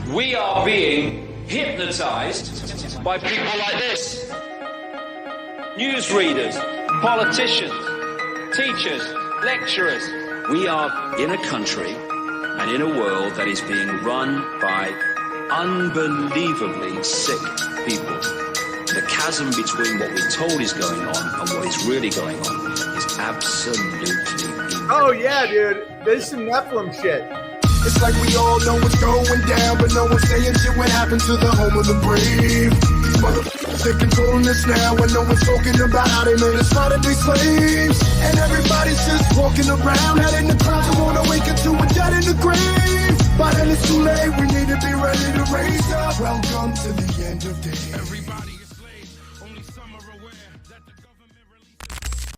We are being hypnotized by people like this. Newsreaders, politicians, teachers, lecturers. We are in a country and in a world that is being run by unbelievably sick people. The chasm between what we're told is going on and what is really going on is absolutely immense. Oh yeah, dude. There's some Nephilim shit. It's like we all know what's going down, but no one's saying shit what happened to the home of the brave. These motherfuckers, they're controlling us now, and no one's talking about how they made us fight to be slaves. And everybody's just walking around, head in the clouds, and wanna wake up to a dead in the grave. But then it's too late, we need to be ready to raise up. Welcome to the end of days. Everybody is slaves, only some are aware that the government released.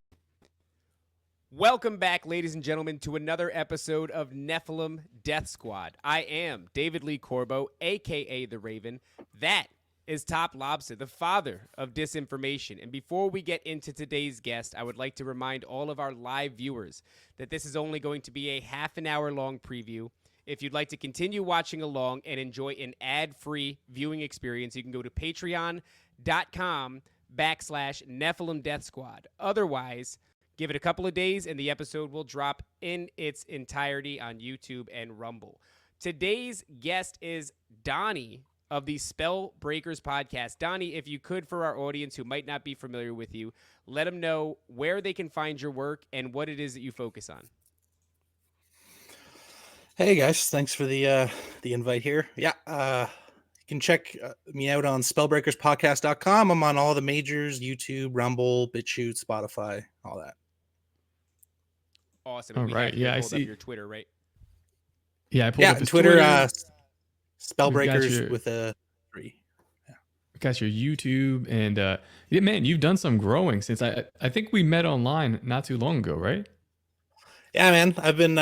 Welcome back, ladies and gentlemen, to another episode of Nephilim Death Squad. I am David Lee Corbo, a.k.a. The Raven. That is Top Lobster, the father of disinformation. And before we get into today's guest, I would like to remind all of our live viewers that this is only going to be a half an hour long preview. If you'd like to continue watching along and enjoy an ad-free viewing experience, you can go to patreon.com/Nephilim Death Squad. Otherwise, give it a couple of days, and the episode will drop in its entirety on YouTube and Rumble. Today's guest is Donnie of the Spellbreakers podcast. Donnie, if you could, for our audience who might not be familiar with you, let them know where they can find your work and what it is that you focus on. Hey guys, thanks for the invite here. Yeah, you can check me out on spellbreakerspodcast.com. I'm on all the majors: YouTube, Rumble, BitChute, Spotify, all that. Awesome. All right. Yeah, I pulled see. up your Twitter, right? Yeah, I pulled up his Twitter. Spellbreakers with a 3. got your YouTube, and yeah, man, you've done some growing since I think we met online not too long ago, right? Yeah, man, I've been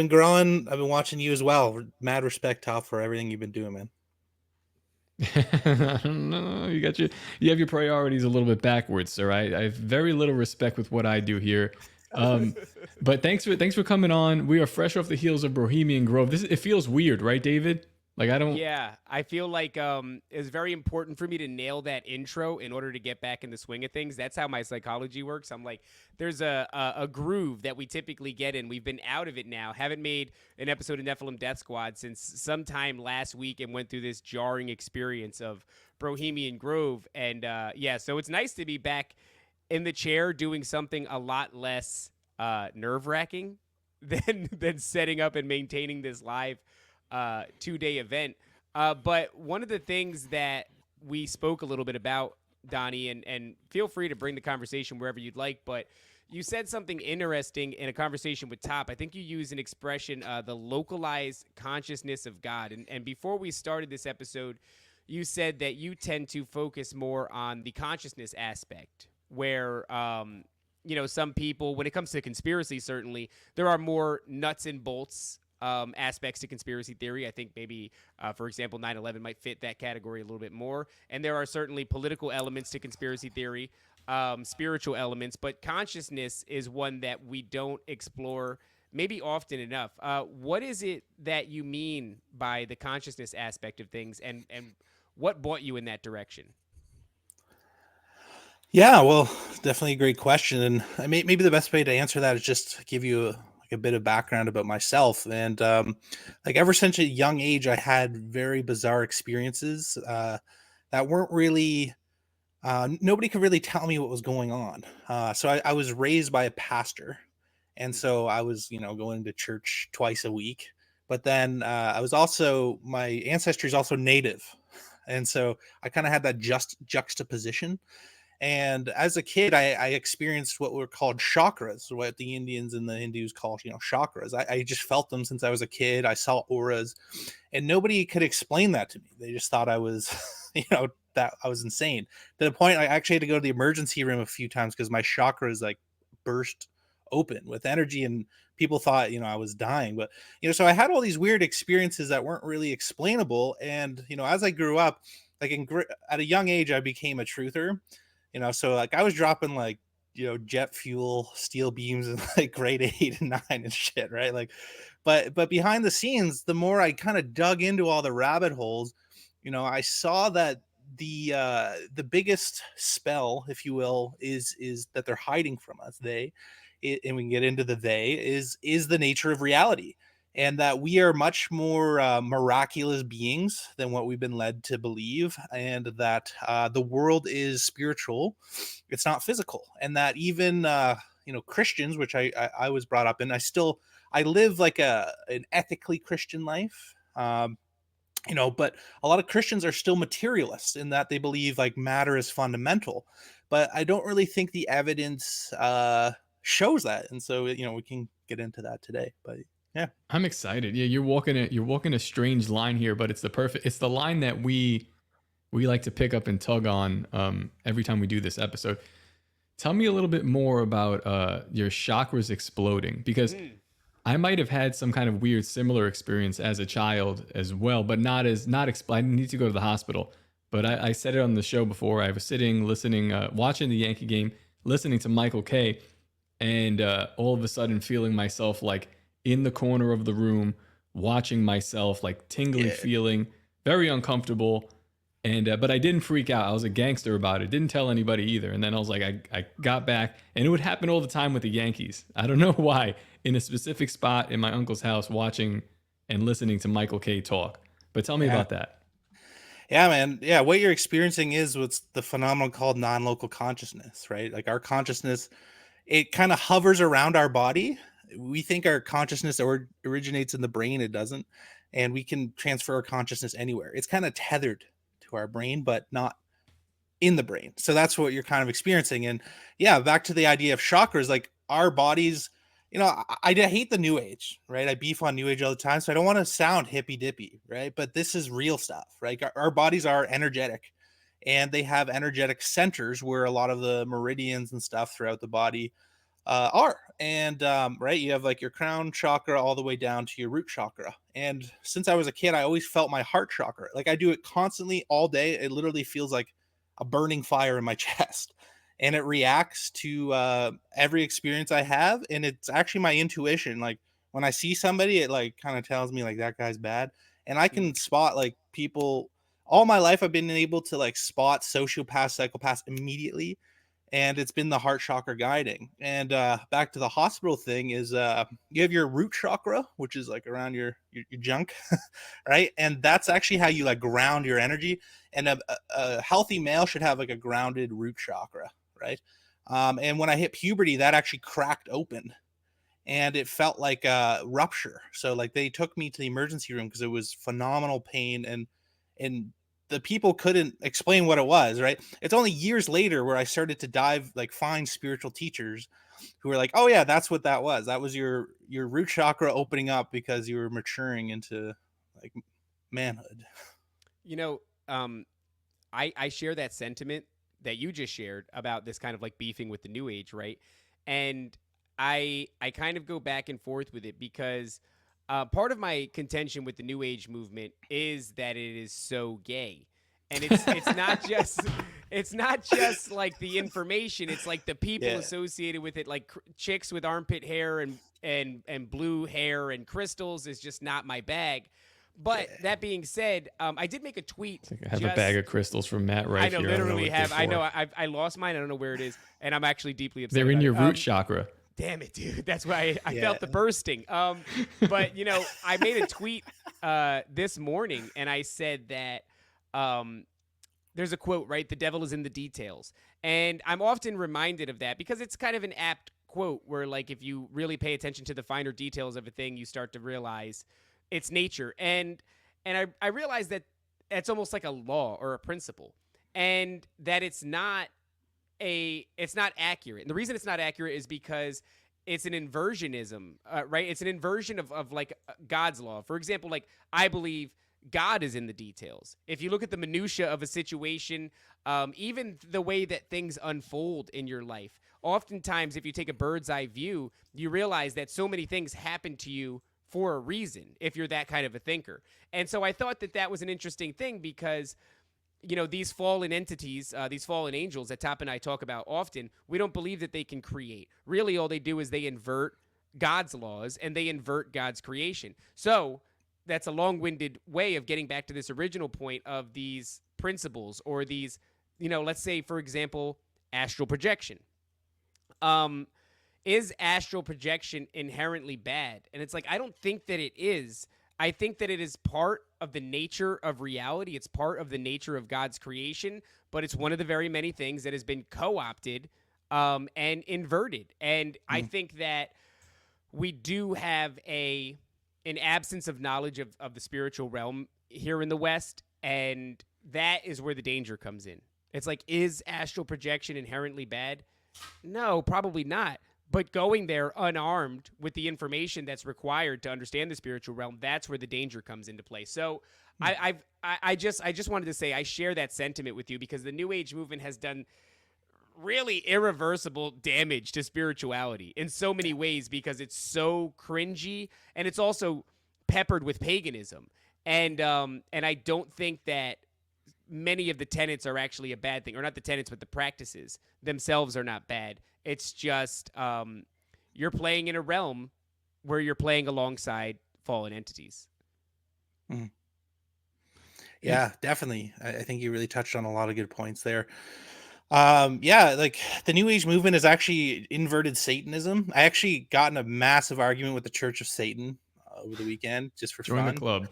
growing. I've been watching you as well. Mad respect, Top, for everything you've been doing, man. No, you have your priorities a little bit backwards, sir. I have very little respect with what I do here. But thanks for coming on. We are fresh off the heels of Bohemian Grove. It feels weird, right, David? Like Yeah, I feel like it's very important for me to nail that intro in order to get back in the swing of things. That's how my psychology works. I'm like, there's a groove that we typically get in. We've been out of it now. Haven't made an episode of Nephilim Death Squad since sometime last week, and went through this jarring experience of Bohemian Grove. And yeah, so it's nice to be back in the chair doing something a lot less nerve-wracking than setting up and maintaining this live 2-day event. But one of the things that we spoke a little bit about, Donnie, and feel free to bring the conversation wherever you'd like, but you said something interesting in a conversation with Top. I think you used an expression, the localized consciousness of God. And before we started this episode, you said that you tend to focus more on the consciousness aspect, where some people, when it comes to conspiracy, certainly there are more nuts and bolts aspects to conspiracy theory. I think maybe, for example, 9/11 might fit that category a little bit more. And there are certainly political elements to conspiracy theory, spiritual elements, but consciousness is one that we don't explore maybe often enough. What is it that you mean by the consciousness aspect of things, and what brought you in that direction? Yeah, well, definitely a great question, and maybe the best way to answer that is just to give you a bit of background about myself. And like ever since a young age, I had very bizarre experiences that weren't really nobody could really tell me what was going on. So I was raised by a pastor, and so I was going to church twice a week. But then I was also, my ancestry is also Native, and so I kind of had that juxtaposition. And as a kid, I experienced what were called chakras, what the Indians and the Hindus call, chakras. I just felt them since I was a kid. I saw auras, and nobody could explain that to me. They just thought I was, that I was insane. To the point I actually had to go to the emergency room a few times because my chakras like burst open with energy, and people thought, I was dying. But, so I had all these weird experiences that weren't really explainable. And, as I grew up, like at a young age, I became a truther. So like I was dropping like jet fuel, steel beams, and like grade 8 and 9 and shit, right? Like, but behind the scenes, the more I kind of dug into all the rabbit holes, I saw that the biggest spell, if you will, is that they're hiding from us. And we can get into the is the nature of reality, and that we are much more miraculous beings than what we've been led to believe, and that the world is spiritual, it's not physical, and that even Christians, which I was brought up in, I live like an ethically Christian life. But a lot of Christians are still materialists in that they believe like matter is fundamental, but I don't really think the evidence shows that. And so, we can get into that today, but yeah. I'm excited. Yeah, you're walking a strange line here, but it's the line that we like to pick up and tug on every time we do this episode. Tell me a little bit more about your chakras exploding, because I might have had some kind of weird similar experience as a child as well, but I didn't need to go to the hospital. But I said it on the show before. I was sitting, listening, watching the Yankee game, listening to Michael Kay, and all of a sudden feeling myself like in the corner of the room, watching myself, like tingly feeling, very uncomfortable. And but I didn't freak out. I was a gangster about it. Didn't tell anybody either. And then I was like, I got back, and it would happen all the time with the Yankees. I don't know why. In a specific spot in my uncle's house, watching and listening to Michael Kay talk. But tell me about that. Yeah, man. Yeah, what you're experiencing is what's the phenomenon called non-local consciousness, right? Like our consciousness, it kind of hovers around our body. We think our consciousness originates in the brain. It doesn't. And we can transfer our consciousness anywhere. It's kind of tethered to our brain, but not in the brain. So that's what you're kind of experiencing. And yeah, back to the idea of chakras, like our bodies, I hate the new age, right? I beef on new age all the time. So I don't want to sound hippy dippy, right? But this is real stuff, right? Our bodies are energetic, and they have energetic centers where a lot of the meridians and stuff throughout the body are. And right, you have like your crown chakra all the way down to your root chakra. And since I was a kid, I always felt my heart chakra. Like I do it constantly all day. It literally feels like a burning fire in my chest, and it reacts to every experience I have. And it's actually my intuition. Like when I see somebody, it like kind of tells me like that guy's bad. And I can spot like people all my life. I've been able to like spot sociopaths, psychopaths immediately. And it's been the heart chakra guiding. And back to the hospital thing is you have your root chakra, which is like around your junk, right? And that's actually how you like ground your energy. And a healthy male should have like a grounded root chakra, right? And when I hit puberty, that actually cracked open, and it felt like a rupture. So like they took me to the emergency room because it was phenomenal pain, and the people couldn't explain what it was, right? It's only years later where I started to find spiritual teachers who were like, oh yeah, that's what that was. That was your root chakra opening up because you were maturing into like manhood. I share that sentiment that you just shared about this kind of like beefing with the new age, right? And I kind of go back and forth with it because part of my contention with the new age movement is that it is so gay. And it's not just like the information, it's like the people associated with it, like chicks with armpit hair and blue hair and crystals is just not my bag. But that being said, I did make a tweet. I have a bag of crystals from Matt right here. I literally have. I know. I lost mine. I don't know where it is, and I'm actually deeply upset. They're in your root chakra. Damn it, dude. That's why I felt the bursting. But I made a tweet this morning, and I said that there's a quote, right? The devil is in the details, and I'm often reminded of that because it's kind of an apt quote where, like, if you really pay attention to the finer details of a thing, you start to realize its nature. And I realized that it's almost like a law or a principle, and that it's not accurate. And the reason it's not accurate is because it's an inversionism, right? It's an inversion of like God's law. For example, like I believe God is in the details. If you look at the minutia of a situation, even the way that things unfold in your life, oftentimes if you take a bird's eye view, you realize that so many things happen to you for a reason if you're that kind of a thinker. And so I thought that was an interesting thing because these fallen entities, these fallen angels that Top and I talk about often, we don't believe that they can create. Really, all they do is they invert God's laws and they invert God's creation. So that's a long-winded way of getting back to this original point of these principles or these, let's say, for example, astral projection. Is astral projection inherently bad? And it's like, I don't think that it is. I think that it is part of the nature of reality. It's part of the nature of God's creation, but it's one of the very many things that has been co-opted and inverted. And I think that we do have an absence of knowledge of the spiritual realm here in the West, and that is where the danger comes in. It's like, is astral projection inherently bad? No, probably not. But going there unarmed with the information that's required to understand the spiritual realm, that's where the danger comes into play. So I just wanted to say I share that sentiment with you because the New Age movement has done really irreversible damage to spirituality in so many ways because it's so cringy and it's also peppered with paganism. And I don't think that many of the tenets are actually a bad thing, or not the tenets, but the practices themselves are not bad. It's just you're playing in a realm where you're playing alongside fallen entities. Yeah, definitely. I think you really touched on a lot of good points there. Yeah, like the New Age movement is actually inverted Satanism. I actually got in a massive argument with the Church of Satan over the weekend just for Join fun. the club.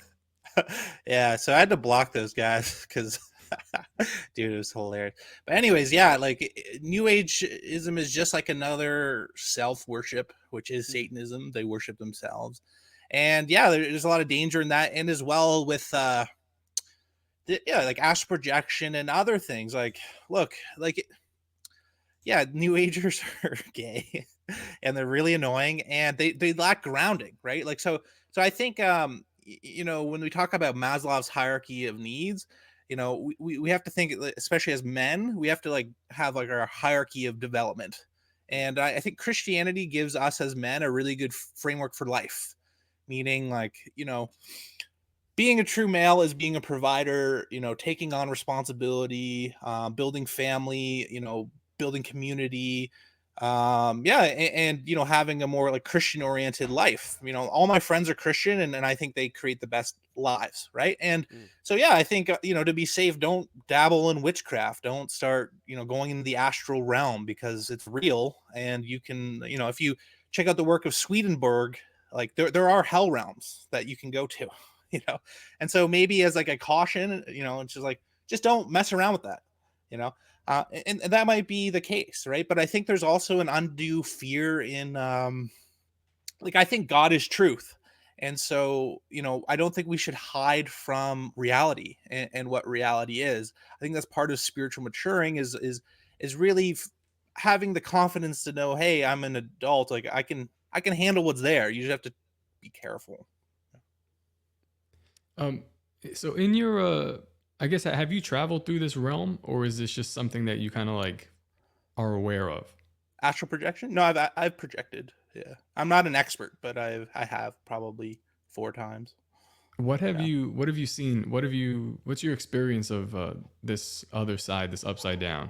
Yeah, so I had to block those guys because dude, it was hilarious. But anyways, yeah, like New Ageism is just like another self-worship, which is Satanism. They worship themselves. And yeah, there's a lot of danger in that, and as well with like astral projection and other things. Like, look, like, yeah, New Agers are gay and they're really annoying and they lack grounding, right? Like, so I think, when we talk about Maslow's hierarchy of needs, we have to think, especially as men, we have to like have like our hierarchy of development. And I think Christianity gives us as men a really good framework for life, meaning like, being a true male is being a provider, taking on responsibility, building family, building community, and having a more like Christian oriented life. All my friends are Christian, and I think they create the best lives, right? And so yeah, I think to be safe, don't dabble in witchcraft, don't start going into the astral realm, because it's real, and you can if you check out the work of Swedenborg, like there are hell realms that you can go to. And so maybe as like a caution, it's just like, just don't mess around with that, and that might be the case, right? But I think there's also an undue fear in, like, I think God is truth. And so, I don't think we should hide from reality and what reality is. I think that's part of spiritual maturing is really having the confidence to know, hey, I'm an adult. Like I can handle what's there. You just have to be careful. So in your, I guess, have you traveled through this realm, or is this just something that you kind of like are aware of? Astral projection? No, I've projected. Yeah, I'm not an expert, but I have probably 4 times. What have you seen? What's your experience of this other side, this upside down?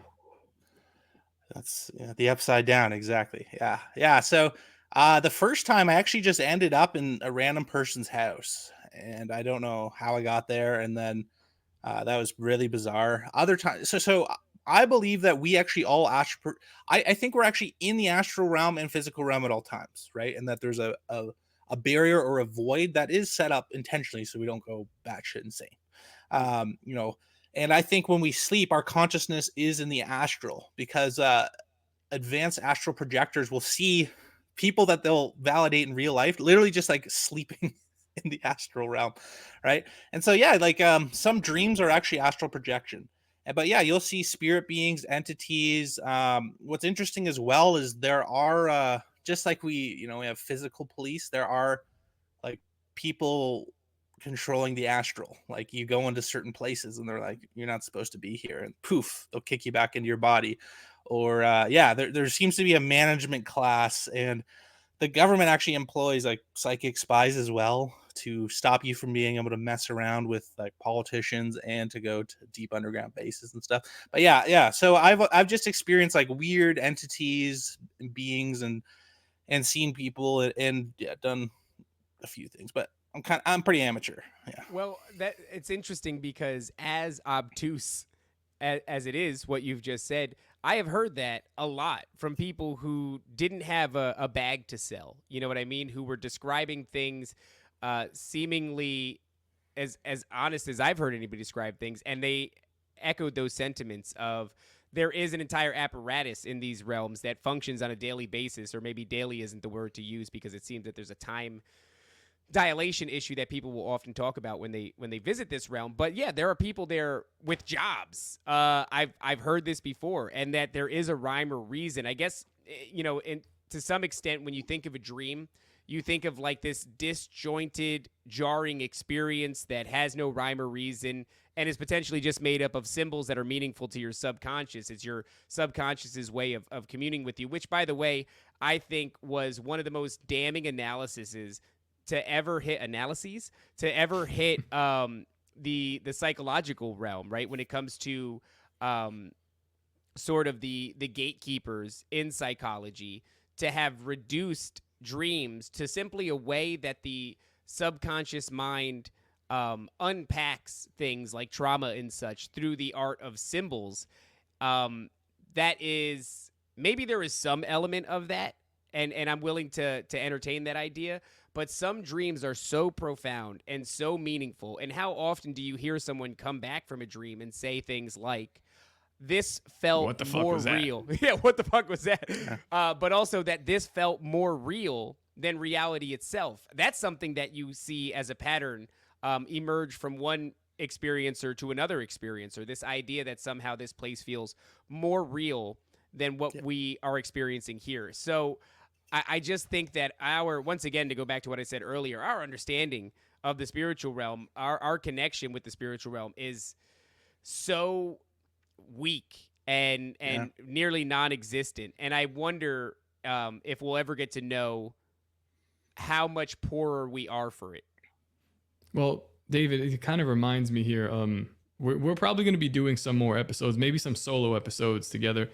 That's the upside down, exactly. Yeah. So the first time I actually just ended up in a random person's house, and I don't know how I got there, and then that was really bizarre. Other times, so I believe that we actually all I think we're actually in the astral realm and physical realm at all times, right? And that there's a barrier or a void that is set up intentionally so we don't go batshit insane. And I think when we sleep, our consciousness is in the astral, because advanced astral projectors will see people that they'll validate in real life, literally just like sleeping in the astral realm, right? And so yeah, like some dreams are actually astral projection. But yeah, you'll see spirit beings, entities. What's interesting as well is there are just like we have physical police, there are like people controlling the astral. Like you go into certain places and they're like, you're not supposed to be here, and poof, they'll kick you back into your body. Or there seems to be a management class, and the government actually employs like psychic spies as well to stop you from being able to mess around with like politicians and to go to deep underground bases and stuff. But yeah. So I've just experienced like weird entities and beings and seen people and yeah, done a few things, but I'm pretty amateur. Yeah. Well, that it's interesting because as obtuse as it is, what you've just said, I have heard that a lot from people who didn't have a bag to sell. You know what I mean? Who were describing things seemingly as honest as I've heard anybody describe things, and they echoed those sentiments of there is an entire apparatus in these realms that functions on a daily basis, or maybe daily isn't the word to use because it seems that there's a time dilation issue that people will often talk about when they visit this realm. But yeah, there are people there with jobs. I've heard this before, and that there is a rhyme or reason. I guess to some extent, when you think of a dream, you think of like this disjointed, jarring experience that has no rhyme or reason and is potentially just made up of symbols that are meaningful to your subconscious. It's your subconscious's way of communing with you, which, by the way, I think was one of the most damning analyses to ever hit the psychological realm, right? When it comes to sort of the gatekeepers in psychology, to have reduced dreams to simply a way that the subconscious mind unpacks things like trauma and such through the art of symbols. That is, maybe there is some element of that, and I'm willing to entertain that idea. But some dreams are so profound and so meaningful. And how often do you hear someone come back from a dream and say things like, this felt more real? Yeah, what the fuck was that? But also that this felt more real than reality itself. That's something that you see as a pattern emerge from one experiencer to another experiencer. This idea that somehow this place feels more real than what we are experiencing here. So I just think that once again, to go back to what I said earlier, our understanding of the spiritual realm, our connection with the spiritual realm is so weak and nearly non-existent. And I wonder if we'll ever get to know how much poorer we are for it. Well, David, it kind of reminds me here. We're probably going to be doing some more episodes, maybe some solo episodes together,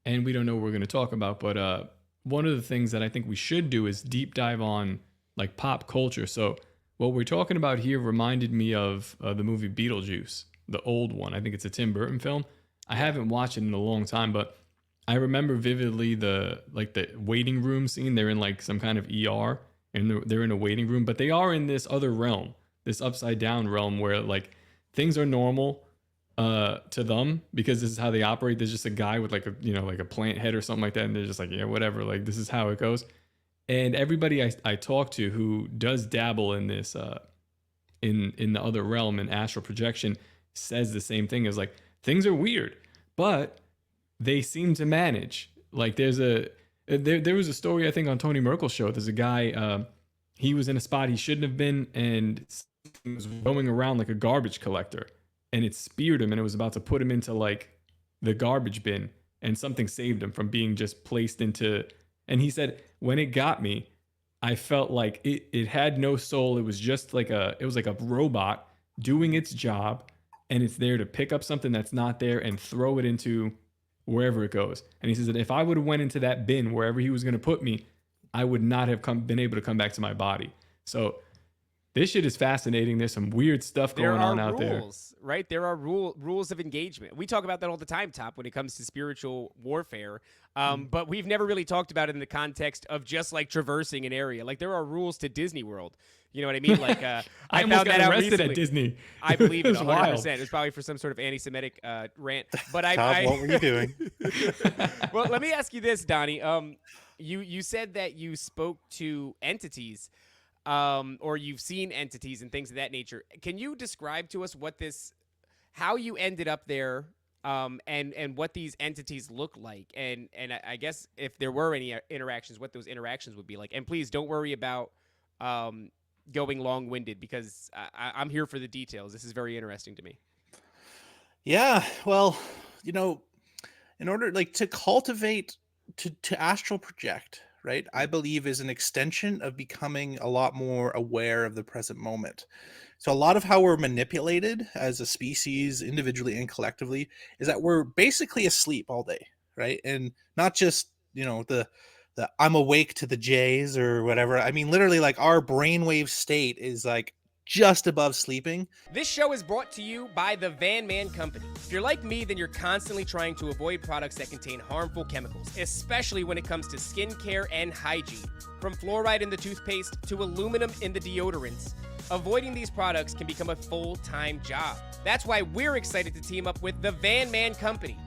and we don't know what we're going to talk about, but one of the things that I think we should do is deep dive on like pop culture. So what we're talking about here reminded me of the movie Beetlejuice, the old one. I think it's a Tim Burton film. I haven't watched it in a long time, but I remember vividly the waiting room scene. They're in like some kind of ER and they're in a waiting room, but they are in this other realm, this upside down realm where like things are normal to them because this is how they operate. There's just a guy with like a plant head or something like that, and they're just like, yeah, whatever, like this is how it goes. And everybody I talk to who does dabble in this in the other realm in astral projection says the same thing. Is like things are weird, but they seem to manage. Like there was a story I think on Tony Merkel's show. There's a guy, he was in a spot he shouldn't have been, and he was roaming around like a garbage collector, and it speared him and it was about to put him into like the garbage bin, and something saved him from being just placed into. And he said, when it got me, I felt like it had no soul. It was just like a robot doing its job, and it's there to pick up something that's not there and throw it into wherever it goes. And he says that if I would have went into that bin wherever he was going to put me, I would not have been able to come back to my body. So this shit is fascinating. There's some weird stuff going on out there. Right? There are rules of engagement. We talk about that all the time, Top, when it comes to spiritual warfare. But we've never really talked about it in the context of just like traversing an area. Like there are rules to Disney World. You know what I mean? Like I almost found got that out arrested recently. at Disney. I believe it 100%. Wild. It was probably for some sort of anti-Semitic rant. But Tom, what were you doing? Well, let me ask you this, Donnie. You said that you spoke to entities, or you've seen entities and things of that nature. Can you describe to us how you ended up there, and what these entities look like, and I guess if there were any interactions, what those interactions would be like? And please don't worry about going long-winded, because I'm here for the details. This is very interesting to me. Yeah, well, in order like to cultivate to astral project, right, I believe is an extension of becoming a lot more aware of the present moment. So a lot of how we're manipulated as a species, individually and collectively, is that we're basically asleep all day, right? And not just, the I'm awake to the J's or whatever. I mean, literally, like, our brainwave state is like just above sleeping. This show is brought to you by the Van Man Company. If you're like me, then you're constantly trying to avoid products that contain harmful chemicals, especially when it comes to skincare and hygiene. From fluoride in the toothpaste to aluminum in the deodorants, avoiding these products can become a full-time job. That's why we're excited to team up with the Van Man Company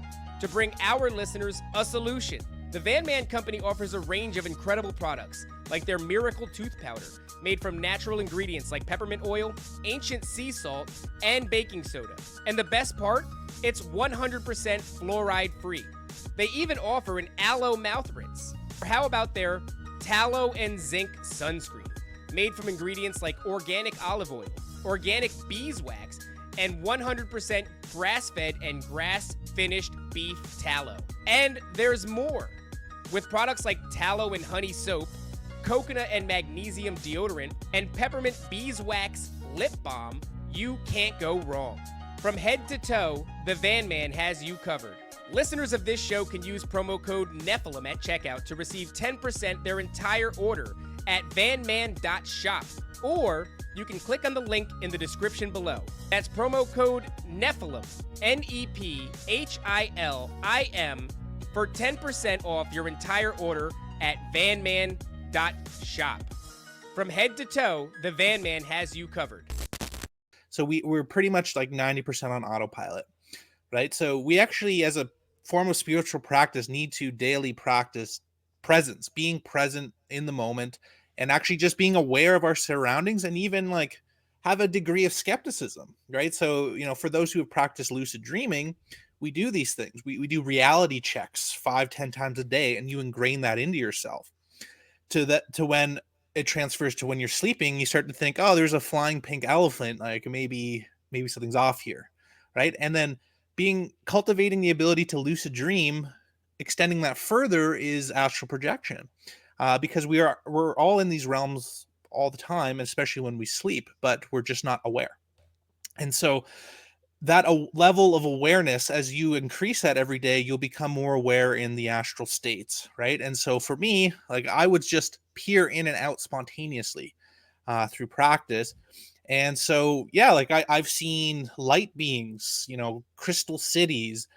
to bring our listeners a solution. The Van Man Company offers a range of incredible products, like their Miracle Tooth Powder, made from natural ingredients like peppermint oil, ancient sea salt, and baking soda. And the best part? It's 100% fluoride-free. They even offer an aloe mouth rinse. Or how about their tallow and zinc sunscreen, made from ingredients like organic olive oil, organic beeswax, and 100% grass-fed and grass-finished beef tallow. And there's more. With products like tallow and honey soap, coconut and magnesium deodorant, and peppermint beeswax lip balm, you can't go wrong. From head to toe, the Van Man has you covered. Listeners of this show can use promo code Nephilim at checkout to receive 10% their entire order at vanman.shop, or you can click on the link in the description below. That's promo code Nephilim, Nephilim, for 10% off your entire order at vanman.shop. From head to toe, the Van Man has you covered. So we're pretty much like 90% on autopilot, right? So we actually, as a form of spiritual practice, need to daily practice presence, being present in the moment, and actually just being aware of our surroundings, and even like have a degree of skepticism, right? So, for those who have practiced lucid dreaming, we do these things. We do reality checks 5-10 times a day, and you ingrain that into yourself to when it transfers to when you're sleeping, you start to think, oh, there's a flying pink elephant, like maybe something's off here, right? And then cultivating the ability to lucid dream, extending that further, is astral projection, because we're all in these realms all the time, especially when we sleep, but we're just not aware. And so that level of awareness, as you increase that every day, you'll become more aware in the astral states, right? And so for me, like, I would just peer in and out spontaneously through practice. And so, yeah, like I've seen light beings, crystal cities,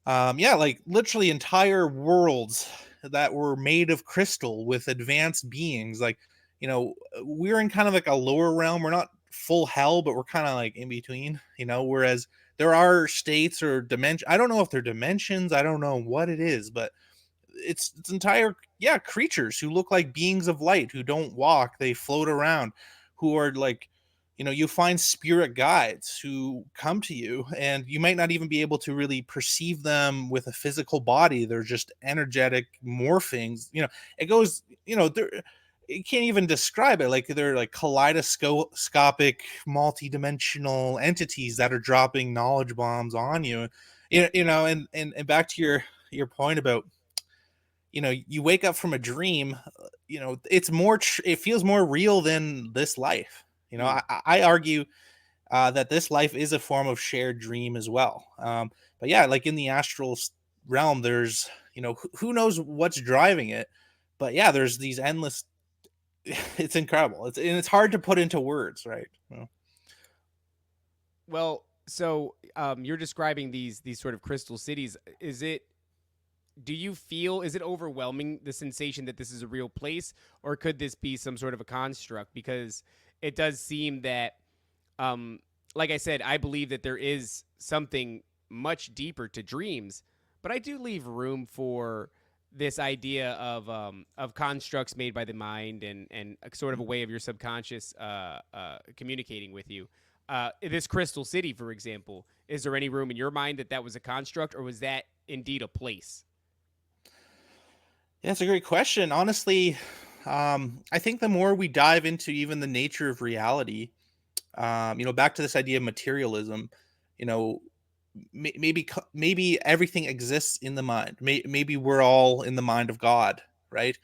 like literally entire worlds that were made of crystal with advanced beings. Like, we're in kind of like a lower realm. We're not full hell, but we're kind of like in between, whereas there are states or dimensions. I don't know if they're dimensions. I don't know what it is, but it's entire, creatures who look like beings of light, who don't walk, they float around, who are like, you find spirit guides who come to you, and you might not even be able to really perceive them with a physical body. They're just energetic morphings. It goes, you can't even describe it. Like, they're like kaleidoscopic, multi-dimensional entities that are dropping knowledge bombs on you. And back to your point about, you wake up from a dream, it's more, it feels more real than this life. I argue that this life is a form of shared dream as well. But yeah, like in the astral realm, there's, who knows what's driving it, but yeah, there's these endless, it's incredible. It's hard to put into words, right? Well, so you're describing these sort of crystal cities. Do you feel, is it overwhelming, the sensation that this is a real place, or could this be some sort of a construct? Because it does seem that, like I said, I believe that there is something much deeper to dreams, but I do leave room for this idea of constructs made by the mind and a sort of a way of your subconscious communicating with you. This crystal city, for example, is there any room in your mind that was a construct, or was that indeed a place? Yeah, that's a great question. Honestly, I think the more we dive into even the nature of reality, back to this idea of materialism, maybe everything exists in the mind. Maybe we're all in the mind of God, right?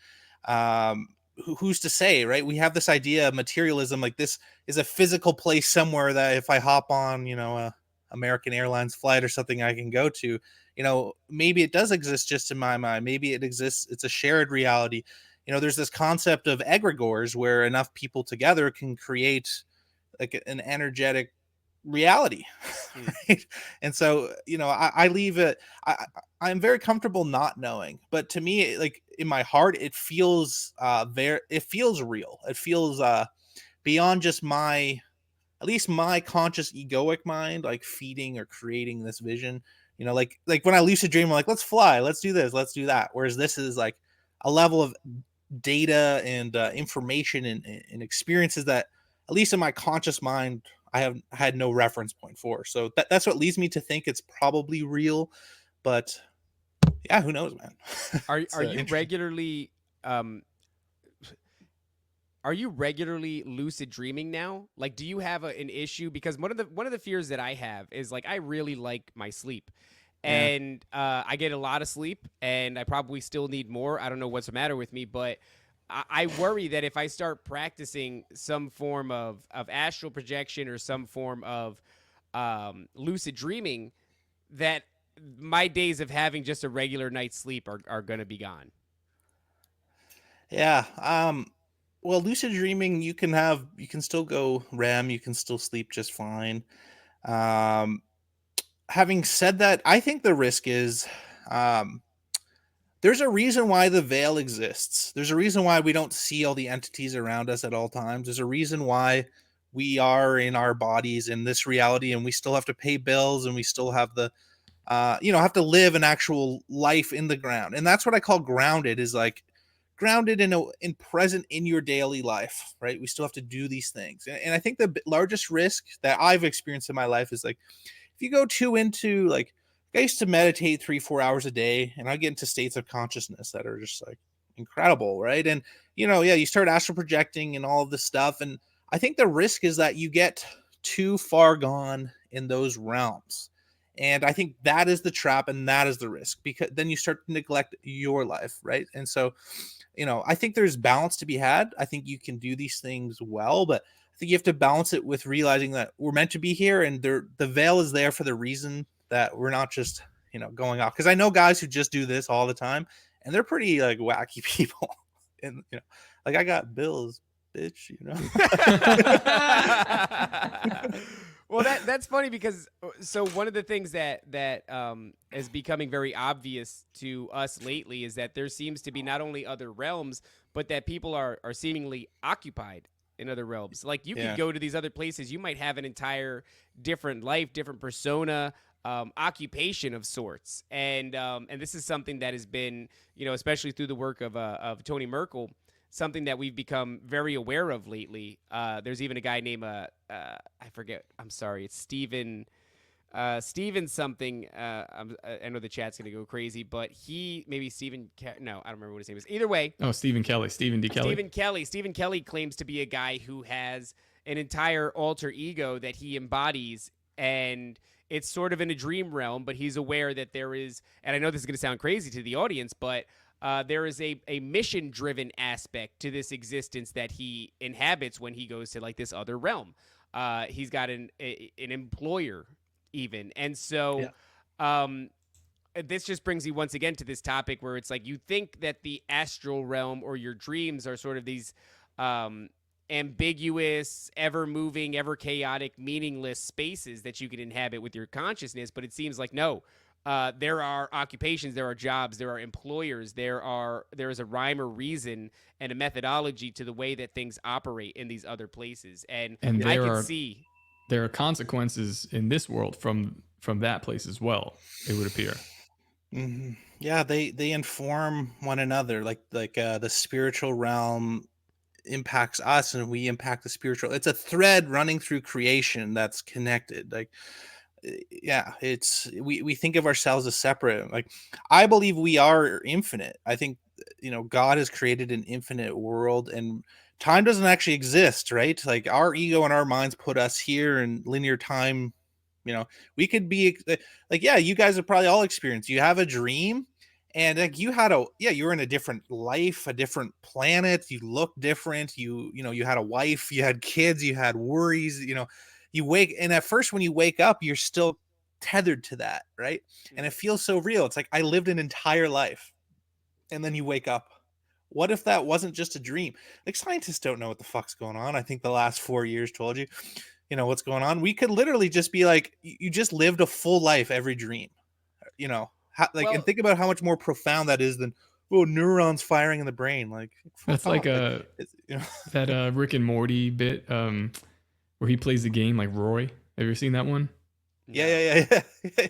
Who's to say, right? We have this idea of materialism, like this is a physical place somewhere that if I hop on, a American Airlines flight or something I can go to, maybe it does exist just in my mind. Maybe it exists. It's a shared reality. There's this concept of egregores where enough people together can create like an energetic reality. Right? And so, I leave it. I'm very comfortable not knowing, but to me, like in my heart, it feels it feels real. It feels beyond just at least my conscious egoic mind, like feeding or creating this vision. Like when I lucid dream, I'm like, let's fly, let's do this, let's do that. Whereas this is like a level of data and information and experiences that, at least in my conscious mind, I have had no reference point for. So that's what leads me to think it's probably real. But yeah, who knows, man? Are you regularly lucid dreaming now? Like, do you have an issue? Because one of the fears that I have is like I really like my sleep, and I get a lot of sleep, and I probably still need more. I don't know what's the matter with me, but I worry that if I start practicing some form of astral projection or some form of lucid dreaming, that my days of having just a regular night's sleep are going to be gone. Yeah. Well, lucid dreaming, you can still go REM, you can still sleep just fine. Having said that, I think the risk is, there's a reason why the veil exists. There's a reason why we don't see all the entities around us at all times. There's a reason why we are in our bodies in this reality, and we still have to pay bills, and we still have the, have to live an actual life in the ground. And that's what I call grounded, is like grounded in present in your daily life, right? We still have to do these things. And I think the largest risk that I've experienced in my life is like, if you go too into like, I used to meditate 3-4 hours a day, and I get into states of consciousness that are just like incredible, right? And you start astral projecting and all of this stuff, and I think the risk is that you get too far gone in those realms, and I think that is the trap, and that is the risk, because then you start to neglect your life, right? And so, I think there's balance to be had. I think you can do these things well, but I think you have to balance it with realizing that we're meant to be here, and the veil is there for the reason that we're not just, going off. Because I know guys who just do this all the time, and they're pretty like wacky people. And like I got bills, bitch. Well, that's funny because so one of the things that is becoming very obvious to us lately is that there seems to be not only other realms, but that people are seemingly occupied in other realms. Like you could go to these other places, you might have an entire different life, different persona, occupation of sorts, and this is something that has been, especially through the work of Tony Merkel, something that we've become very aware of lately. There's even a guy named I forget. I'm sorry, it's Steven something. I know the chat's gonna go crazy, but maybe Stephen. No, I don't remember what his name is. Either way. Oh, Stephen Kelly. Stephen D. Kelly. Stephen Kelly claims to be a guy who has an entire alter ego that he embodies, and it's sort of in a dream realm, but he's aware that there is, and I know this is going to sound crazy to the audience, but there is a mission-driven aspect to this existence that he inhabits when he goes to like this other realm. He's got an employer even. And so this just brings you once again to this topic where it's like you think that the astral realm or your dreams are sort of these ambiguous, ever-moving, ever-chaotic, meaningless spaces that you can inhabit with your consciousness, but it seems like no. There are occupations, there are jobs, there are employers, there is a rhyme or reason and a methodology to the way that things operate in these other places. And I can see there are consequences in this world from that place as well, it would appear. Mm-hmm. Yeah, they inform one another. Like the spiritual realm impacts us, and we impact the spiritual. It's a thread running through creation that's connected. Like, yeah, it's we think of ourselves as separate. Like, I believe we are infinite. I think God has created an infinite world, and time doesn't actually exist, right? Like, our ego and our minds put us here in linear time. We could be like, yeah, you guys have probably all experienced, you have a dream And like you were in a different life, a different planet. You looked different. You had a wife, you had kids, you had worries. And at first when you wake up, you're still tethered to that, right? And it feels so real. It's like I lived an entire life, and then you wake up. What if that wasn't just a dream? Like scientists don't know what the fuck's going on. I think the last 4 years told you, what's going on. We could literally just be like, you just lived a full life every dream, and think about how much more profound that is than neurons firing in the brain. Like that's like that Rick and Morty bit where he plays the game like Roy. Have you ever seen that one? Yeah.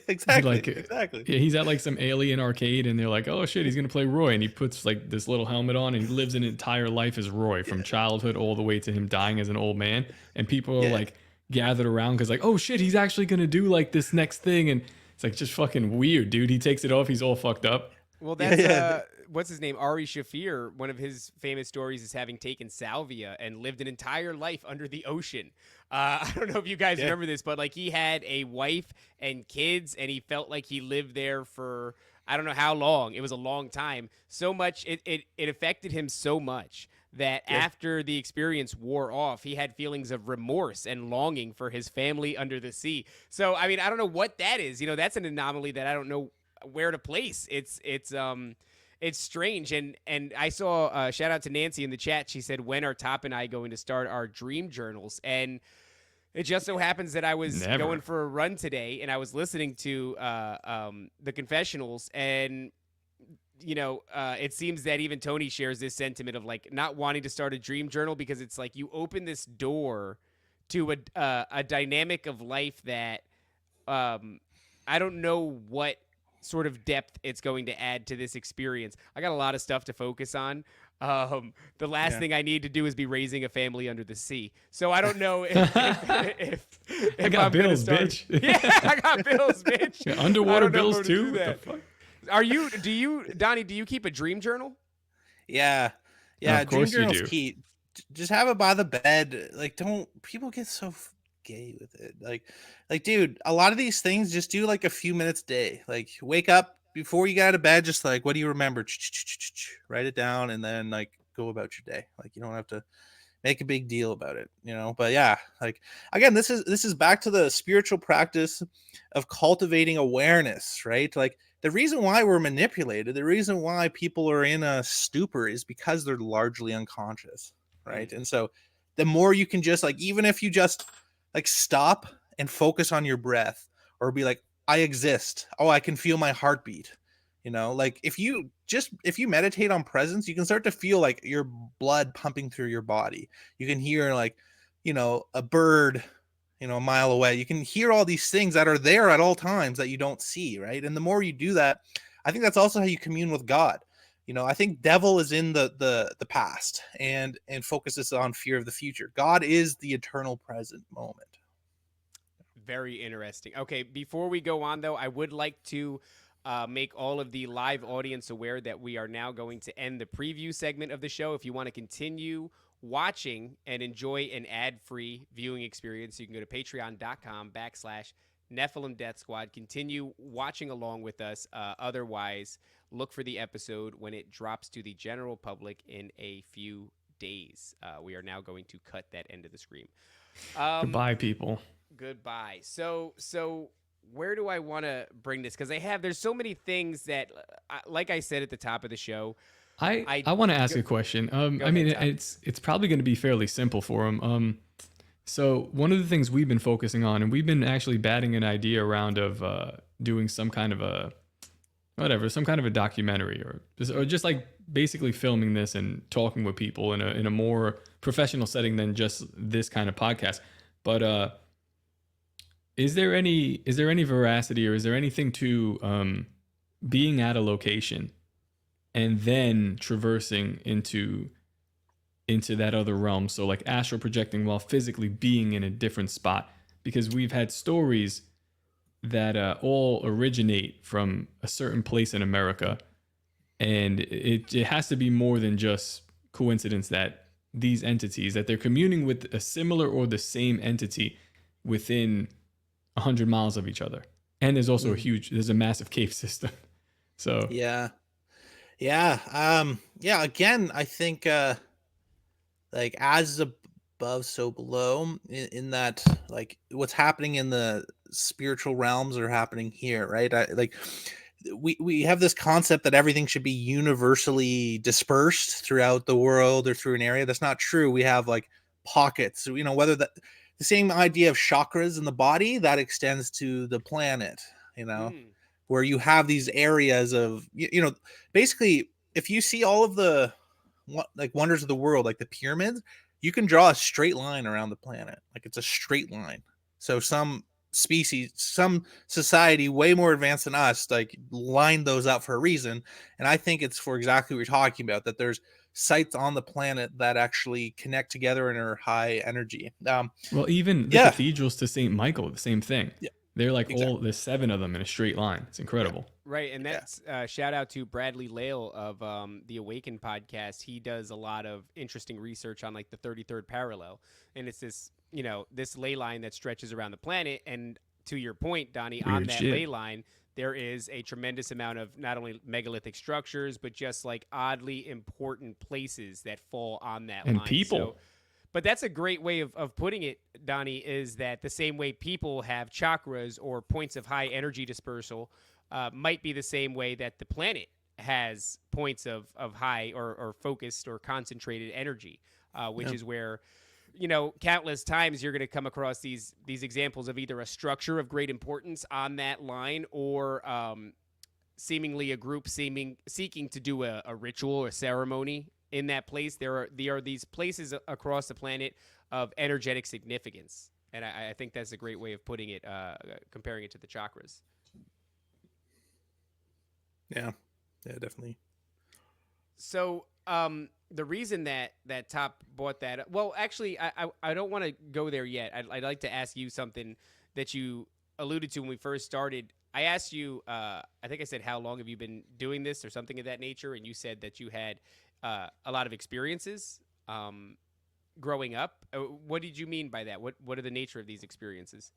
Exactly. Exactly. Yeah, he's at like some alien arcade and they're like, oh shit, he's gonna play Roy, and he puts like this little helmet on and he lives an entire life as Roy from childhood all the way to him dying as an old man. And people are like gathered around because like, oh shit, he's actually gonna do like this next thing, and it's like just fucking weird, dude. He takes it off, he's all fucked up. Well, that's what's his name? Ari Shafir. One of his famous stories is having taken salvia and lived an entire life under the ocean. I don't know if you guys remember this, but like he had a wife and kids, and he felt like he lived there for I don't know how long. It was a long time. So much it affected him so much that after the experience wore off, he had feelings of remorse and longing for his family under the sea. So I mean, I don't know what that is. That's an anomaly that I don't know where to place. It's strange. And I saw shout out to Nancy in the chat. She said, when are Top and I going to start our dream journals? And it just so happens that I was going for a run today and I was listening to the confessionals, and it seems that even Tony shares this sentiment of like not wanting to start a dream journal because it's like you open this door to a dynamic of life that I don't know what sort of depth it's going to add to this experience. I got a lot of stuff to focus on. The last thing I need to do is be raising a family under the sea. So I don't know if I got bills, bitch. Yeah, I got bills, bitch. Yeah, underwater bills too. What the fuck? Donnie, do you keep a dream journal? Yeah. Of Dream course you journal's do. key. Just have it by the bed. Like, don't people get so gay with it? Like, dude, a lot of these things just do like a few minutes a day. Like, wake up before you get out of bed. Just like, what do you remember? Write it down, and then like go about your day. Like, you don't have to make a big deal about it, But yeah, like again, this is back to the spiritual practice of cultivating awareness, right? Like the reason why we're manipulated, the reason why people are in a stupor is because they're largely unconscious, right? And so the more you can just like, even if you just like stop and focus on your breath, or be like, I exist. Oh, I can feel my heartbeat. Like if you meditate on presence, you can start to feel like your blood pumping through your body. You can hear like, a bird, a mile away. You can hear all these things that are there at all times that you don't see, right? And the more you do that, I think that's also how you commune with God. I think devil is in the past and focuses on fear of the future. God is the eternal present moment. Very interesting. Okay, before we go on though, I would like to make all of the live audience aware that we are now going to end the preview segment of the show. If you want to continue watching and enjoy an ad-free viewing experience, you can go to patreon.com/Nephilim Death Squad. Continue watching along with us. Otherwise, look for the episode when it drops to the general public in a few days. We are now going to cut that end of the screen. Goodbye, people. Goodbye. So where do I want to bring this? Because there's so many things that, like I said at the top of the show, I want to ask a question. I mean, it's probably going to be fairly simple for him. So one of the things we've been focusing on, and we've been actually batting an idea around of doing some kind of a documentary, or just like basically filming this and talking with people in a more professional setting than just this kind of podcast. But is there any veracity, or is there anything to being at a location and then traversing into that other realm? So like astral projecting while physically being in a different spot, because we've had stories that all originate from a certain place in America, and it has to be more than just coincidence that these entities, that they're communing with a similar or the same entity within 100 miles of each other. And there's also there's a massive cave system. So yeah, Yeah. Yeah. Again, I think like as above, so below. In that, like what's happening in the spiritual realms are happening here, right? Like we have this concept that everything should be universally dispersed throughout the world or through an area. That's not true. We have like pockets. You know, whether that the same idea of chakras in the body that extends to the planet. You know, Mm. where you have these areas of you know basically if you see all of the like wonders of the world like the pyramids, you can draw a straight line around the planet, like it's a straight line. So some species, some society way more advanced than us like lined those up for a reason. And I think it's for exactly what you're talking about, that there's sites on the planet that actually connect together and are high energy. Well, even the Yeah, cathedrals to St. Michael, the same thing. yeah, They're like exactly. there's 7 of them in a straight line. It's Yeah, incredible. Right, and yeah, that's shout out to Bradley Lale of the Awaken podcast. He does a lot of interesting research on like the 33rd parallel, and it's this this ley line that stretches around the planet. And to your point, Donnie, on Weird that shit. ley line, there is a tremendous amount of not only megalithic structures, but just like oddly important places that fall on that And line. people. So but that's a great way of putting it, Donnie, is that the same way people have chakras or points of high energy dispersal might be the same way that the planet has points of high or focused or concentrated energy, which yeah. is where, countless times you're going to come across these examples of either a structure of great importance on that line or seemingly a group seeking to do a ritual or ceremony in that place. There are these places across the planet of energetic significance, and I think that's a great way of putting it, comparing it to the chakras. Yeah, yeah, definitely. So the reason that Top bought that, well, actually, I don't want to go there yet. I'd like to ask you something that you alluded to when we first started. I asked you, I think I said, how long have you been doing this or something of that nature? And you said that you had a lot of experiences growing up. What did you mean by that? What are the nature of these experiences?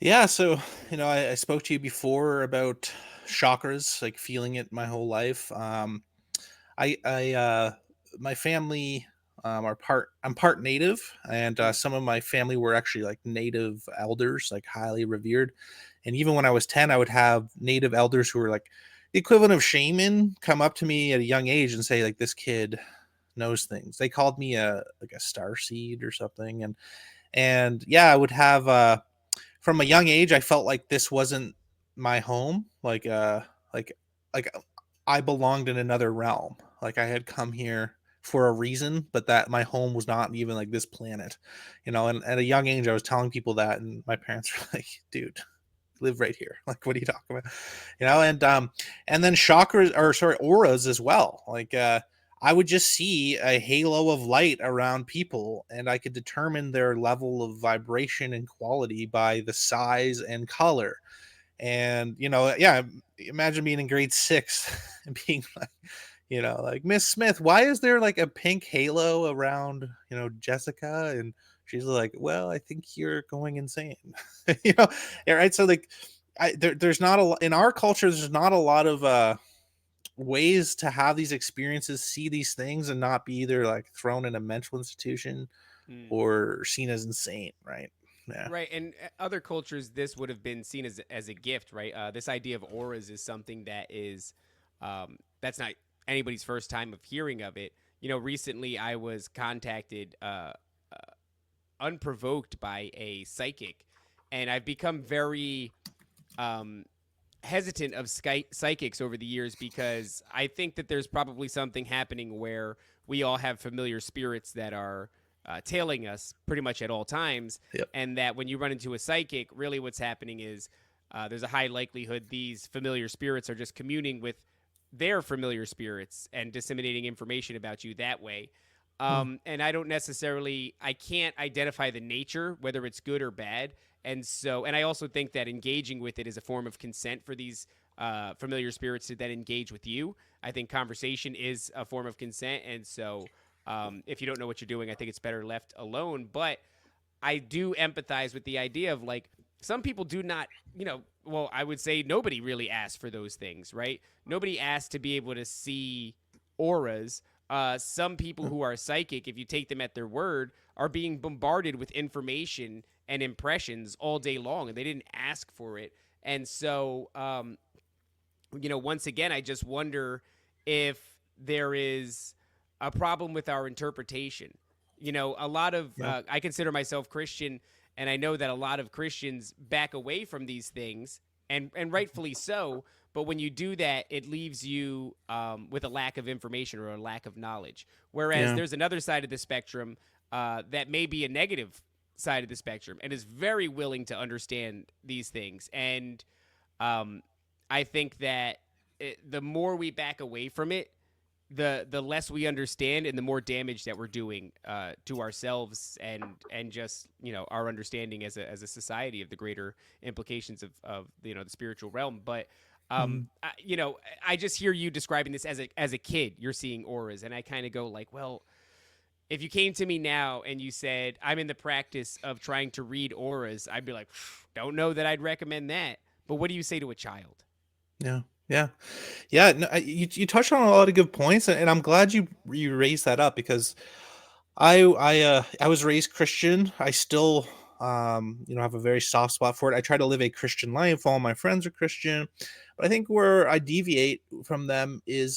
Yeah, so I spoke to you before about chakras, like feeling it my whole life. I my family are part. I'm part native, and Mm. some of my family were actually like native elders, like highly revered. And even when I was 10, I would have native elders who were like the equivalent of shaman come up to me at a young age and say like, "This kid knows things." They called me a like a star seed or something, and yeah, I would have from a young age, I felt like this wasn't my home. Like like I belonged in another realm. Like I had come here for a reason, but that my home was not even like this planet. And at a young age, I was telling people that, and my parents were like, "Dude, live right here. Like, what are you talking about?" And then chakras, or sorry, auras as well. Like I would just see a halo of light around people, and I could determine their level of vibration and quality by the size and color. And yeah, imagine being in grade 6 and being like, like, "Miss Smith, why is there like a pink halo around Jessica?" And she's like, "Well, I think you're going insane." you know yeah, right. So like there's not a in our culture, there's not a lot of ways to have these experiences, see these things, and not be either like thrown in a mental institution Mm. or seen as insane, right? Yeah. Right, and other cultures, this would have been seen as a gift, right? This idea of auras is something that is, that's not anybody's first time of hearing of it. Recently I was contacted unprovoked by a psychic, and I've become very um, hesitant of psychics over the years because I think that there's probably something happening where we all have familiar spirits that are tailing us pretty much at all times. Yep. And that when you run into a psychic, really what's happening is there's a high likelihood these familiar spirits are just communing with their familiar spirits and disseminating information about you that way. And I can't identify the nature, whether it's good or bad. And I also think that engaging with it is a form of consent for these familiar spirits to then engage with you. I think conversation is a form of consent. And so if you don't know what you're doing, I think it's better left alone. But I do empathize with the idea of like, some people do not, well, I would say nobody really asks for those things, right? Nobody asks to be able to see auras. Some people who are psychic, if you take them at their word, are being bombarded with information and impressions all day long, and they didn't ask for it. And so, once again, I just wonder if there is a problem with our interpretation. A lot of, I consider myself Christian, and I know that a lot of Christians back away from these things, and rightfully so. But when you do that, it leaves you with a lack of information or a lack of knowledge. Whereas there's another side of the spectrum that may be a negative side of the spectrum and is very willing to understand these things. And I think that the more we back away from it, the less we understand and the more damage that we're doing to ourselves and just our understanding as a society of the greater implications of the spiritual realm. But I just hear you describing this as a kid. You're seeing auras, and I kind of go like, well, if you came to me now and you said I'm in the practice of trying to read auras, I'd be like, don't know that I'd recommend that. But what do you say to a child? Yeah. No, you touched on a lot of good points, and I'm glad you raised that up, because I was raised Christian. I still have a very soft spot for it. I try to live a Christian life. All my friends are Christian, but I think where I deviate from them is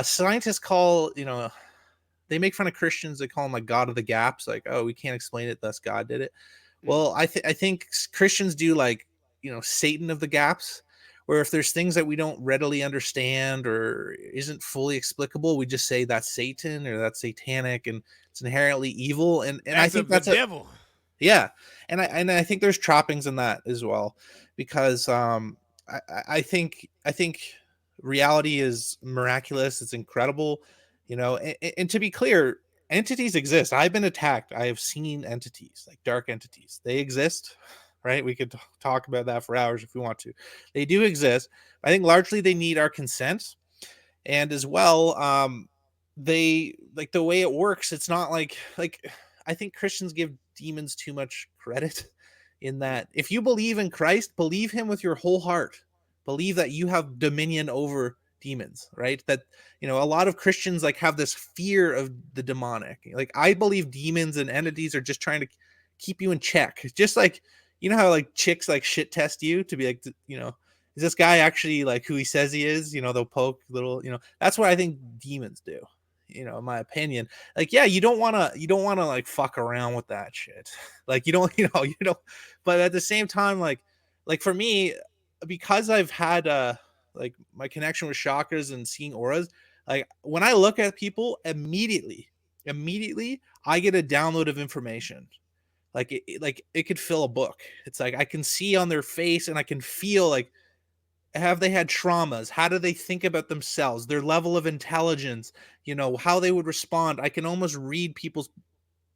scientists call, they make fun of Christians. They call them like God of the gaps, like, oh, we can't explain it, thus God did it. Well, I think Christians do like, Satan of the gaps, where if there's things that we don't readily understand or isn't fully explicable, we just say that's Satan or that's satanic and it's inherently evil. And I think that's the devil. Yeah. And I think there's trappings in that as well, because I think reality is miraculous. It's incredible, and to be clear, entities exist. I've been attacked. I have seen entities, like dark entities. They exist, right? We could talk about that for hours if we want to. They do exist. I think largely they need our consent. And as well, they like the way it works. It's not like I think Christians give demons too much credit, in that if you believe in Christ, believe him with your whole heart. Believe that you have dominion over demons, right? That, a lot of Christians like have this fear of the demonic. Like, I believe demons and entities are just trying to keep you in check. Just like, how like chicks like shit test you to be like, is this guy actually like who he says he is? They'll poke little, that's what I think demons do, in my opinion. Like, yeah, you don't want to like fuck around with that shit. Like, you don't, but at the same time, like for me, because I've had like my connection with chakras and seeing auras, like when I look at people, immediately I get a download of information. Like it could fill a book. It's like I can see on their face and I can feel like, have they had traumas? How do they think about themselves? Their level of intelligence, how they would respond. I can almost read people's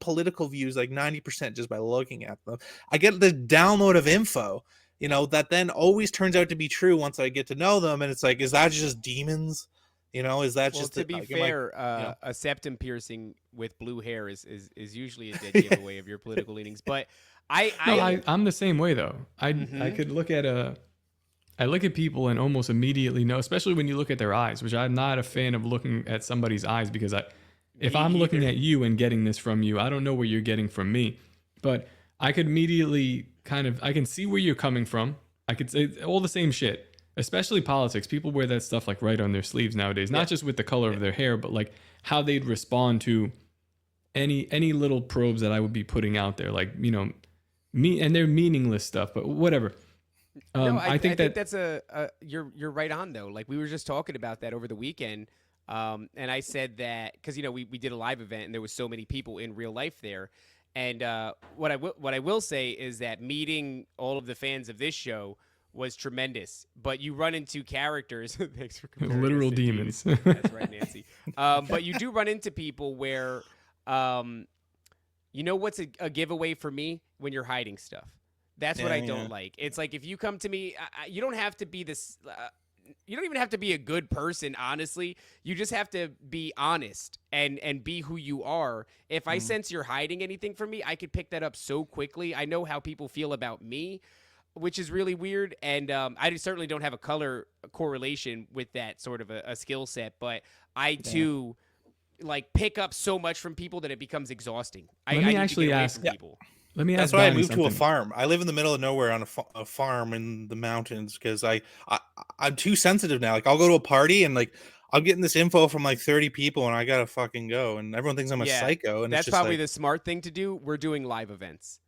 political views like 90% just by looking at them. I get the download of info, that then always turns out to be true once I get to know them. And it's like, is that just demons? Is that well, just to be fair, a septum piercing with blue hair is usually a dead giveaway of your political leanings. But I'm the same way though. I could look at I look at people and almost immediately know, especially when you look at their eyes, which I'm not a fan of looking at somebody's eyes, because if I'm looking at you and getting this from you, I don't know what you're getting from me. But I could immediately I can see where you're coming from. I could say all the same shit. Especially politics. People wear that stuff like right on their sleeves nowadays, not just with the color of their hair, but like how they'd respond to any little probes that I would be putting out there, like, me, and they're meaningless stuff, but whatever. No, I think that's you're right on though. Like, we were just talking about that over the weekend. And I said that because, we did a live event and there was so many people in real life there. And what I will say is that meeting all of the fans of this show was tremendous, but you run into characters. Thanks for literal demons. That's right, Nancy. But you do run into people where, what's a giveaway for me? When you're hiding stuff. That's what I don't like. It's like, if you come to me, you don't have to be this. you don't even have to be a good person, honestly. You just have to be honest and be who you are. If I sense you're hiding anything from me, I could pick that up so quickly. I know how people feel about me, which is really weird. And certainly don't have a color correlation with that sort of a skill set, but I too like pick up so much from people that it becomes exhausting. Let me I need actually to get away ask- from people. Let me ask That's why I Donnie moved to a something. farm. I live in the middle of nowhere on a farm in the mountains because I'm too sensitive now. Like I'll go to a party and like I'm getting this info from like 30 people and I gotta fucking go, and everyone thinks I'm a psycho. And That's it's just probably like, the smart thing to do. We're doing live events.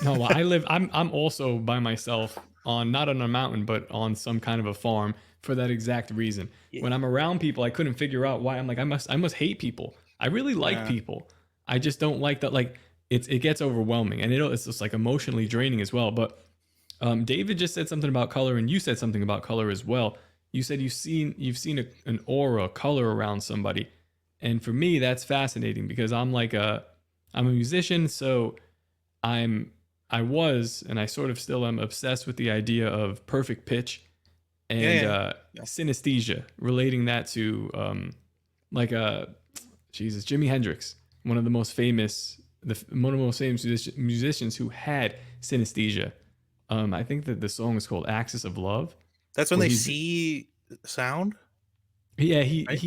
No, well, I'm also by myself on, not on a mountain, but on some kind of a farm for that exact reason. When I'm around people, I couldn't figure out why. I'm like, I must hate people. I really like people. I just don't like that. Like it gets overwhelming, and it's just like emotionally draining as well. But David just said something about color, and you said something about color as well. You said you've seen an aura, color around somebody, and for me that's fascinating because I'm a musician, so I was, and I sort of still am, obsessed with the idea of perfect pitch and synesthesia, relating that to Jimi Hendrix, one of the most famous musicians who had synesthesia. I think that the song is called "Axis of Love." that's when where they he's- see sound. Yeah, Right?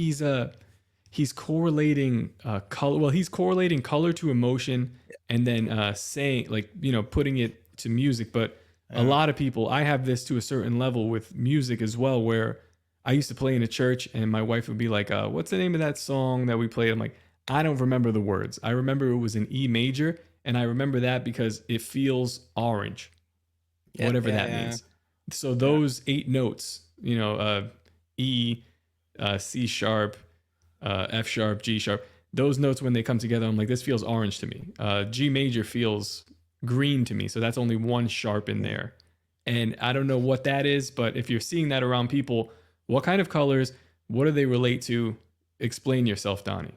he's correlating color. Well, he's correlating color to emotion, and then saying, like, putting it to music. But a lot of people, I have this to a certain level with music as well, where I used to play in a church, and my wife would be like, "What's the name of that song that we played?" I'm like, "I don't remember the words. I remember it was in E major, and I remember that because it feels orange, whatever that means." So those 8 notes, E, C sharp, F sharp, G sharp, those notes, when they come together, I'm like, this feels orange to me. G major feels green to me. So that's only 1 sharp in there. And I don't know what that is, but if you're seeing that around people, what kind of colors, what do they relate to? Explain yourself, Donnie.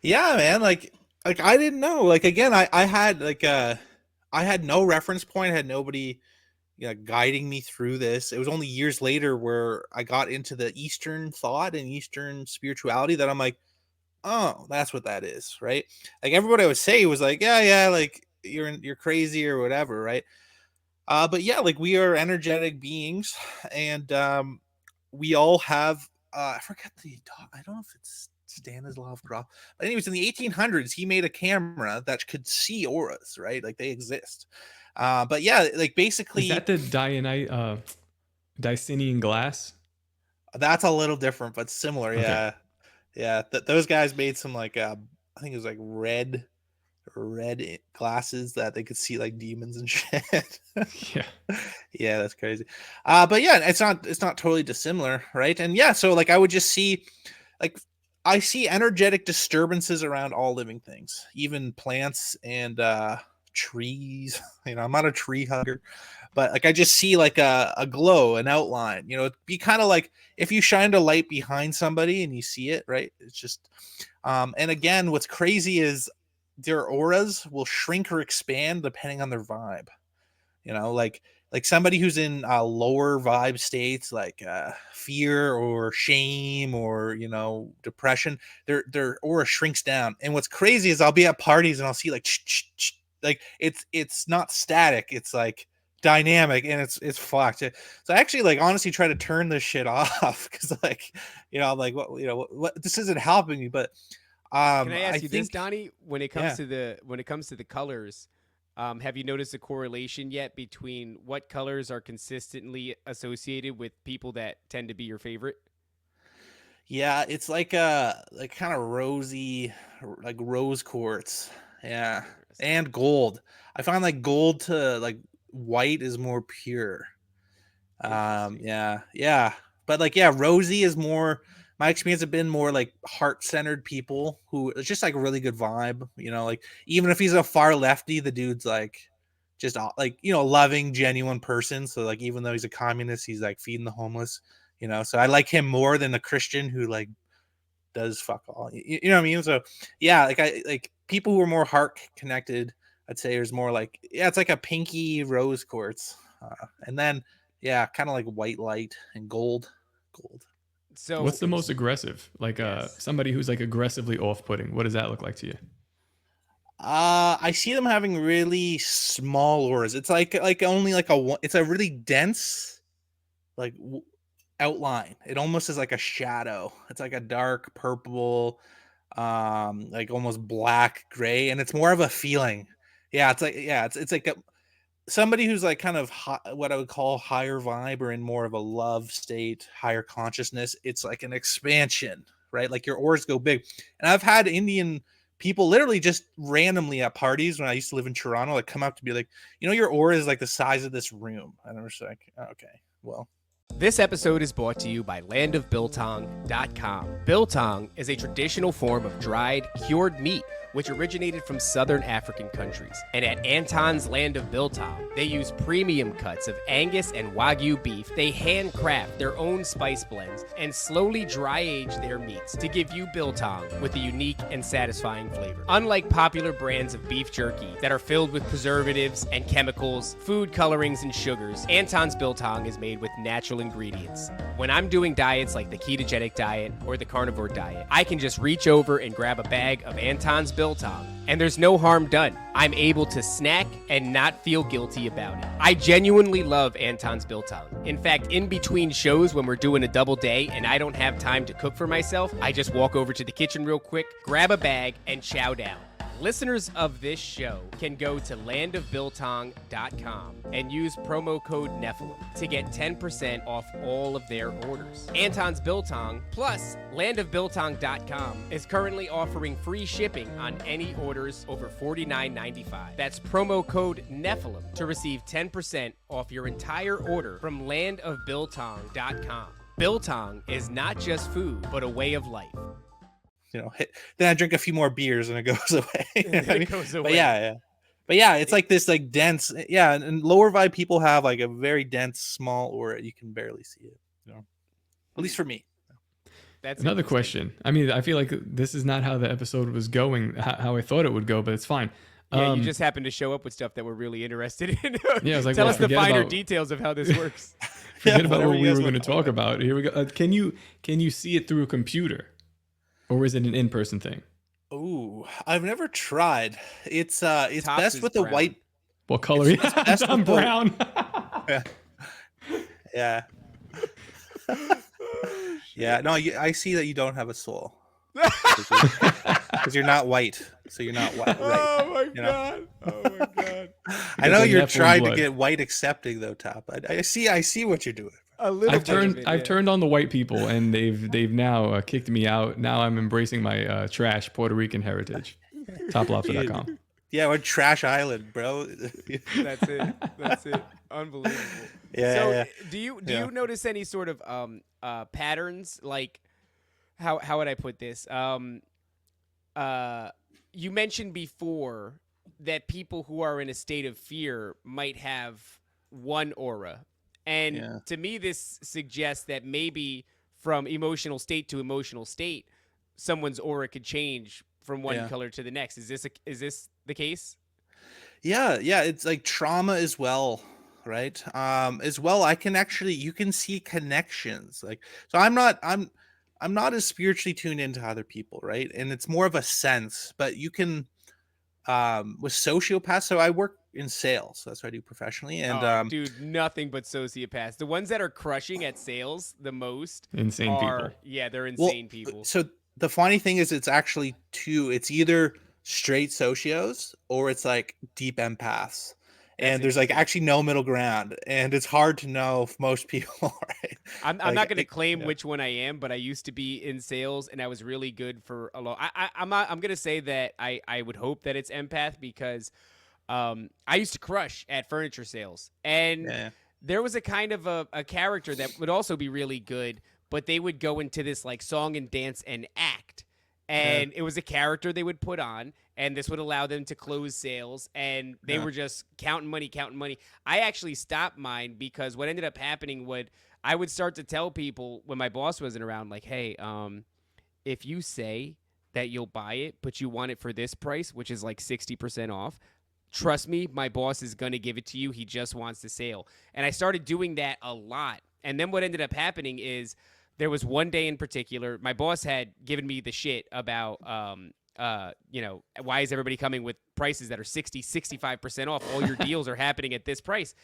Yeah, man. Like I didn't know. Like again, I had I had no reference point. I had nobody guiding me through this. It was only years later where I got into the Eastern thought and Eastern spirituality that I'm like, oh, that's what that is, right? Like everybody would say was like, yeah, like you're crazy or whatever, right? But yeah, like we are energetic beings, and we all have. I forget I don't know if it's Stanislav Grof, but anyways, in the 1800s, he made a camera that could see auras, right? Like they exist. But yeah, like basically, Is that the Dicinian glass? that's a little different, but similar. Okay. Yeah, yeah. Those guys made some like I think it was like red glasses that they could see like demons and shit. Yeah. Yeah, that's crazy. But yeah, it's not totally dissimilar, right? And yeah, so like I would just see like I see energetic disturbances around all living things, even plants and trees. I'm not a tree hugger, but like I just see like a glow, an outline. It'd be kind of like if you shined a light behind somebody and you see it, right? It's just and again, what's crazy is their auras will shrink or expand depending on their vibe. Like somebody who's in lower vibe states, like fear or shame or depression, their aura shrinks down. And what's crazy is I'll be at parties and I'll see like like it's not static, it's like dynamic, and it's fucked. So I actually like honestly try to turn this shit off because like I'm like what this isn't helping me. But Can I ask you this, think Donnie? When it comes to the colors, have you noticed a correlation yet between what colors are consistently associated with people that tend to be your favorite? yeah, it's like kind of rosy, like rose quartz. Yeah. And gold. I find like gold to like white is more pure. Interesting. Yeah. But like rosy is more, my experience have been more like heart-centered people who it's just like a really good vibe, like even if he's a far lefty, the dude's like just like loving, genuine person. So like even though he's a communist, he's like feeding the homeless, so I like him more than the Christian who like does fuck all. You know what I mean? So yeah, like I like people who are more heart connected, I'd say there's more like it's like a pinky rose quartz. And then yeah, kind of like white light and gold. So What's the most aggressive? Like Yes. somebody who's like aggressively off-putting. What does that look like to you? I see them having really small auras. It's like only like it's a really dense like outline. It almost is like a shadow. It's like a dark purple, like almost black gray, and it's more of a feeling. Yeah, it's like somebody who's like kind of what I would call higher vibe or in more of a love state, higher consciousness. It's like an expansion, right? Like your auras go big. And I've had Indian people literally just randomly at parties when I used to live in Toronto, like come up to be like, your aura is like the size of this room. And I was like, okay, well. This episode is brought to you by landofbiltong.com. Biltong is a traditional form of dried, cured meat which originated from southern African countries. And at Anton's Land of Biltong, they use premium cuts of Angus and Wagyu beef. They handcraft their own spice blends and slowly dry age their meats to give you biltong with a unique and satisfying flavor. Unlike popular brands of beef jerky that are filled with preservatives and chemicals, food colorings, and sugars, Anton's Biltong is made with natural ingredients. When I'm doing diets like the ketogenic diet or the carnivore diet, I can just reach over and grab a bag of Anton's Biltong, and there's no harm done. I'm able to snack and not feel guilty about it. I genuinely love Anton's Biltong. In fact, in between shows when we're doing a double day and I don't have time to cook for myself, I just walk over to the kitchen real quick, grab a bag, and chow down. Listeners of this show can go to landofbiltong.com and use promo code Nephilim to get 10% off all of their orders. Anton's Biltong plus landofbiltong.com is currently offering free shipping on any orders over $49.95. That's promo code Nephilim to receive 10% off your entire order from landofbiltong.com. Biltong is not just food, but a way of life. Then I drink a few more beers and it goes away. It goes away. But yeah, it's like this like dense, and lower vibe people have like a very dense, small aura. You can barely see it. At least for me. That's another question. I mean, I feel like this is not how the episode was going, how I thought it would go, but it's fine. Yeah, you just happened to show up with stuff that we're really interested in. Yeah, I was like, tell us the finer details of how this works. Forget about what we were going to talk about. Here we go. Can you see it through a computer? Or is it an in-person thing? Ooh, I've never tried. It's Tops best with the brown. white. What color? I'm brown. Yeah. Yeah. No, I see that you don't have a soul because you're not white. So you're not white. Right, Oh my god! Oh my god! I know you're Nephilim trying blood. to get white accepting though, Top. I see what you're doing. I've turned on the white people, and they've now kicked me out. Now I'm embracing my trash Puerto Rican heritage. Toplobster.com. Yeah, we're Trash Island, bro. That's it. Unbelievable. Yeah. So, yeah. do you notice any sort of patterns? Like, how would I put this? You mentioned before that people who are in a state of fear might have one aura. And to me, this suggests that maybe from emotional state to emotional state, someone's aura could change from one color to the next. Is this the case? Yeah. It's like trauma as well, right? As well, you can see connections. Like, so I'm not as spiritually tuned into other people, right? And it's more of a sense, but you can, with sociopaths. So I work in sales. That's what I do professionally. And dude, nothing but sociopaths. The ones that are crushing at sales the most Insane people. Yeah, they're insane people. So the funny thing is it's actually two. It's either straight socios or it's like deep empaths. And there's like actually no middle ground, and it's hard to know if most people. Right? I'm not going to claim which one I am, but I used to be in sales, and I was really good for a long. I'm going to say that I would hope that it's empath because I used to crush at furniture sales, and there was a kind of a character that would also be really good, but they would go into this like song and dance and act. And it was a character they would put on, and this would allow them to close sales, and they were just counting money. I actually stopped mine because what ended up happening I would start to tell people when my boss wasn't around, like, hey, if you say that you'll buy it, but you want it for this price, which is like 60% off, trust me, my boss is going to give it to you. He just wants the sale. And I started doing that a lot. And then what ended up happening is there was one day in particular, my boss had given me the shit about, why is everybody coming with prices that are 60, 65% off? All your deals are happening at this price.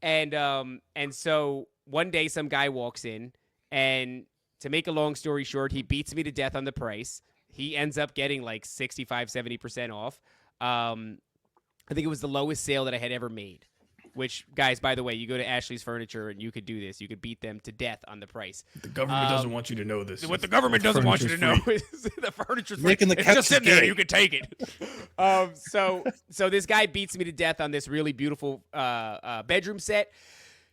And so one day some guy walks in, and to make a long story short, he beats me to death on the price. He ends up getting like 65, 70% off. I think it was the lowest sale that I had ever made, which, guys, by the way, you go to Ashley's Furniture and you could do this. You could beat them to death on the price. The government doesn't want you to know this. What the government doesn't want you to know is the furniture's free. Making the It's couch just sitting there. gay. You could take it. So this guy beats me to death on this really beautiful bedroom set.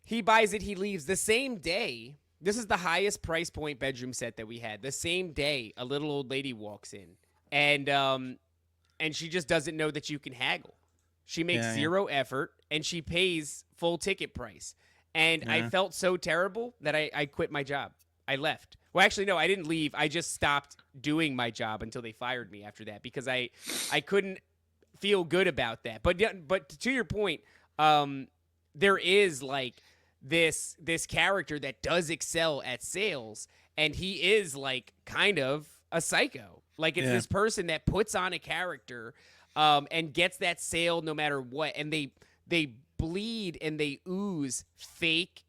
He buys it. He leaves the same day. This is the highest price point bedroom set that we had. The same day, a little old lady walks in, and she just doesn't know that you can haggle. She makes zero effort, and she pays full ticket price. And I felt so terrible that I quit my job. I left. Well, actually, no, I didn't leave. I just stopped doing my job until they fired me after that, because I couldn't feel good about that. But to your point, there is like this character that does excel at sales, and he is like kind of a psycho. Like, it's this person that puts on a character and gets that sale no matter what. And they bleed and they ooze fake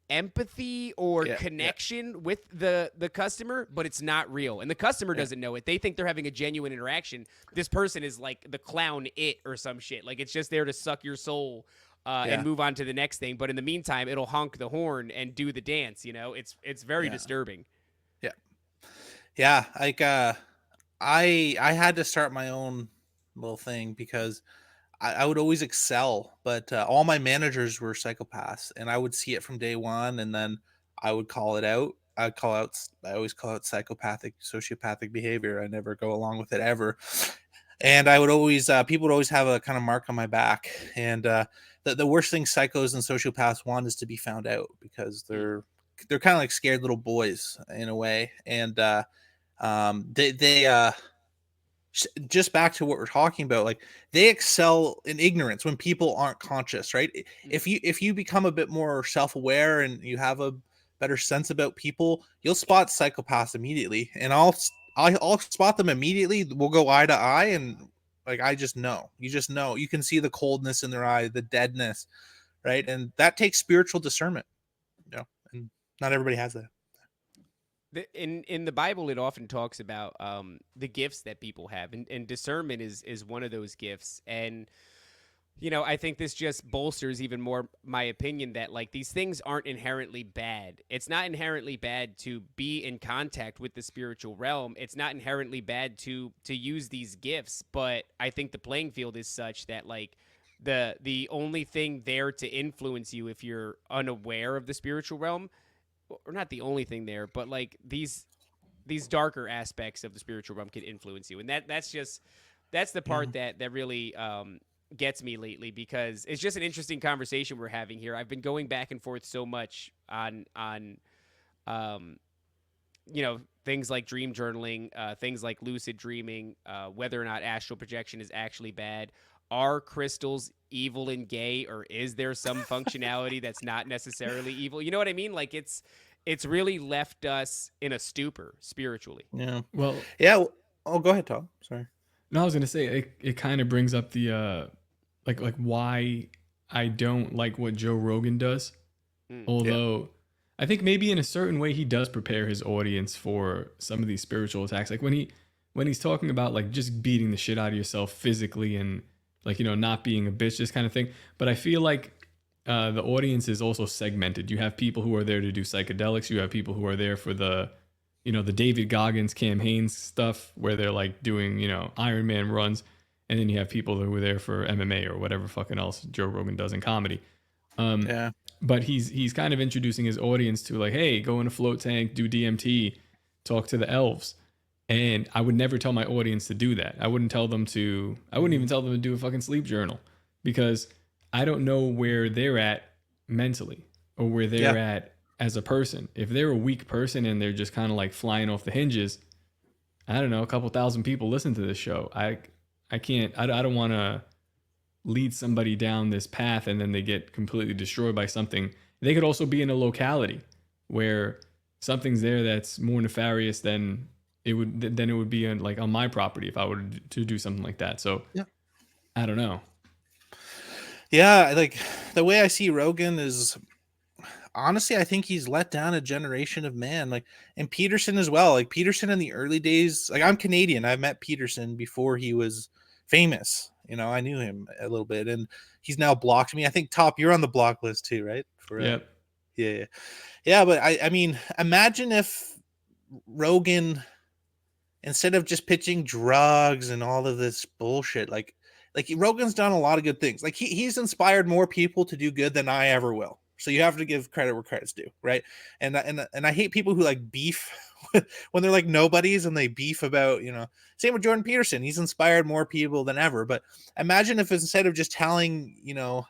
empathy or connection with the customer, but it's not real. And the customer doesn't know it. They think they're having a genuine interaction. This person is like the clown it or some shit. Like, it's just there to suck your soul and move on to the next thing. But in the meantime, it'll honk the horn and do the dance. You know, it's very disturbing. Yeah. Like, I had to start my own little thing because I would always excel, but all my managers were psychopaths, and I would see it from day one, and then I would call it out. I always call it psychopathic, sociopathic behavior. I never go along with it ever. And I would always, people would always have a kind of mark on my back. And the worst thing psychos and sociopaths want is to be found out, because they're kind of like scared little boys in a way. And they just back to what we're talking about, like, they excel in ignorance when people aren't conscious, right? If you become a bit more self-aware and you have a better sense about people, you'll spot psychopaths immediately. And I'll spot them immediately. We'll go eye to eye, and like, I just know. You can see the coldness in their eye, the deadness, right? And that takes spiritual discernment, and not everybody has that. In the Bible, it often talks about the gifts that people have, and discernment is one of those gifts. And I think this just bolsters even more my opinion that, like, these things aren't inherently bad. It's not inherently bad to be in contact with the spiritual realm. It's not inherently bad to use these gifts. But I think the playing field is such that, like, the only thing there to influence you if you're unaware of the spiritual realm, or not the only thing there, but like these darker aspects of the spiritual realm can influence you. And that's the part that really gets me lately, because it's just an interesting conversation we're having here. I've been going back and forth so much on things like dream journaling, things like lucid dreaming, whether or not astral projection is actually bad. Are crystals evil and gay, or is there some functionality that's not necessarily evil? You know what I mean? Like, it's really left us in a stupor spiritually. Yeah. Well, yeah. Oh, go ahead, Tom. Sorry. No, I was gonna say it kind of brings up the like why I don't like what Joe Rogan does. Although I think maybe in a certain way he does prepare his audience for some of these spiritual attacks. Like when he's talking about like just beating the shit out of yourself physically and like, not being a bitch, this kind of thing. But I feel like the audience is also segmented. You have people who are there to do psychedelics. You have people who are there for the David Goggins, Cam Hanes stuff where they're like doing, Iron Man runs. And then you have people who are there for MMA or whatever fucking else Joe Rogan does in comedy. But he's kind of introducing his audience to like, hey, go in a float tank, do DMT, talk to the elves. And I would never tell my audience to do that. I wouldn't even tell them to do a fucking sleep journal, because I don't know where they're at mentally or where they're at as a person. If they're a weak person and they're just kind of like flying off the hinges, I don't know, a couple thousand people listen to this show. I don't want to lead somebody down this path and then they get completely destroyed by something. They could also be in a locality where something's there that's more nefarious than it would be on my property if I were to do something like that. So Yeah. I don't know. Yeah, like the way I see Rogan is, honestly, I think he's let down a generation of man. Like, and Peterson as well. Like Peterson in the early days, like I'm Canadian. I've met Peterson before he was famous. You know, I knew him a little bit, and he's now blocked me. I think Top, you're on the block list too, right? For Yep. yeah. But I mean, imagine if Rogan, instead of just pitching drugs and all of this bullshit, like Rogan's done a lot of good things. Like he's inspired more people to do good than I ever will. So you have to give credit where credit's due, right? And I hate people who like beef when they're like nobodies and they beef about, you know, same with Jordan Peterson. He's inspired more people than ever. But imagine if instead of just telling, you know,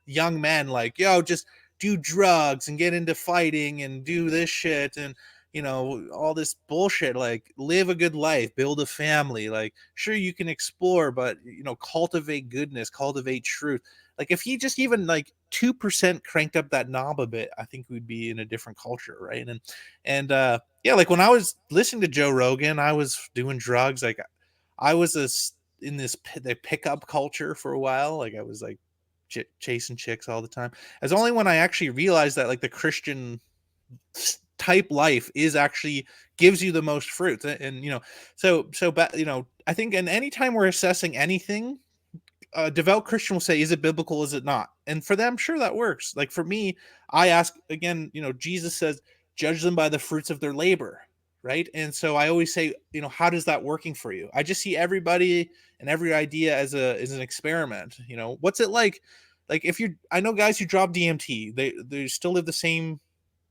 young men like, yo, just do drugs and get into fighting and do this shit and, you know, all this bullshit, like live a good life, build a family. Like, sure, you can explore, but, you know, cultivate goodness, cultivate truth. Like if he just even like 2% cranked up that knob a bit, I think we'd be in a different culture. Right. And yeah, like when I was listening to Joe Rogan, I was doing drugs. Like I was in the pickup culture for a while. Like I was like chasing chicks all the time. It's only when I actually realized that like the Christian type life is actually gives you the most fruits. And you know, you know, I think in any time we're assessing anything, a devout Christian will say, is it biblical, is it not? And for them, sure, that works. Like for me, I ask again, you know, Jesus says judge them by the fruits of their labor, right? And so I always say, you know, how does that working for you? I just see everybody and every idea as an experiment. You know, what's it like if you, I know guys who drop DMT, they still live the same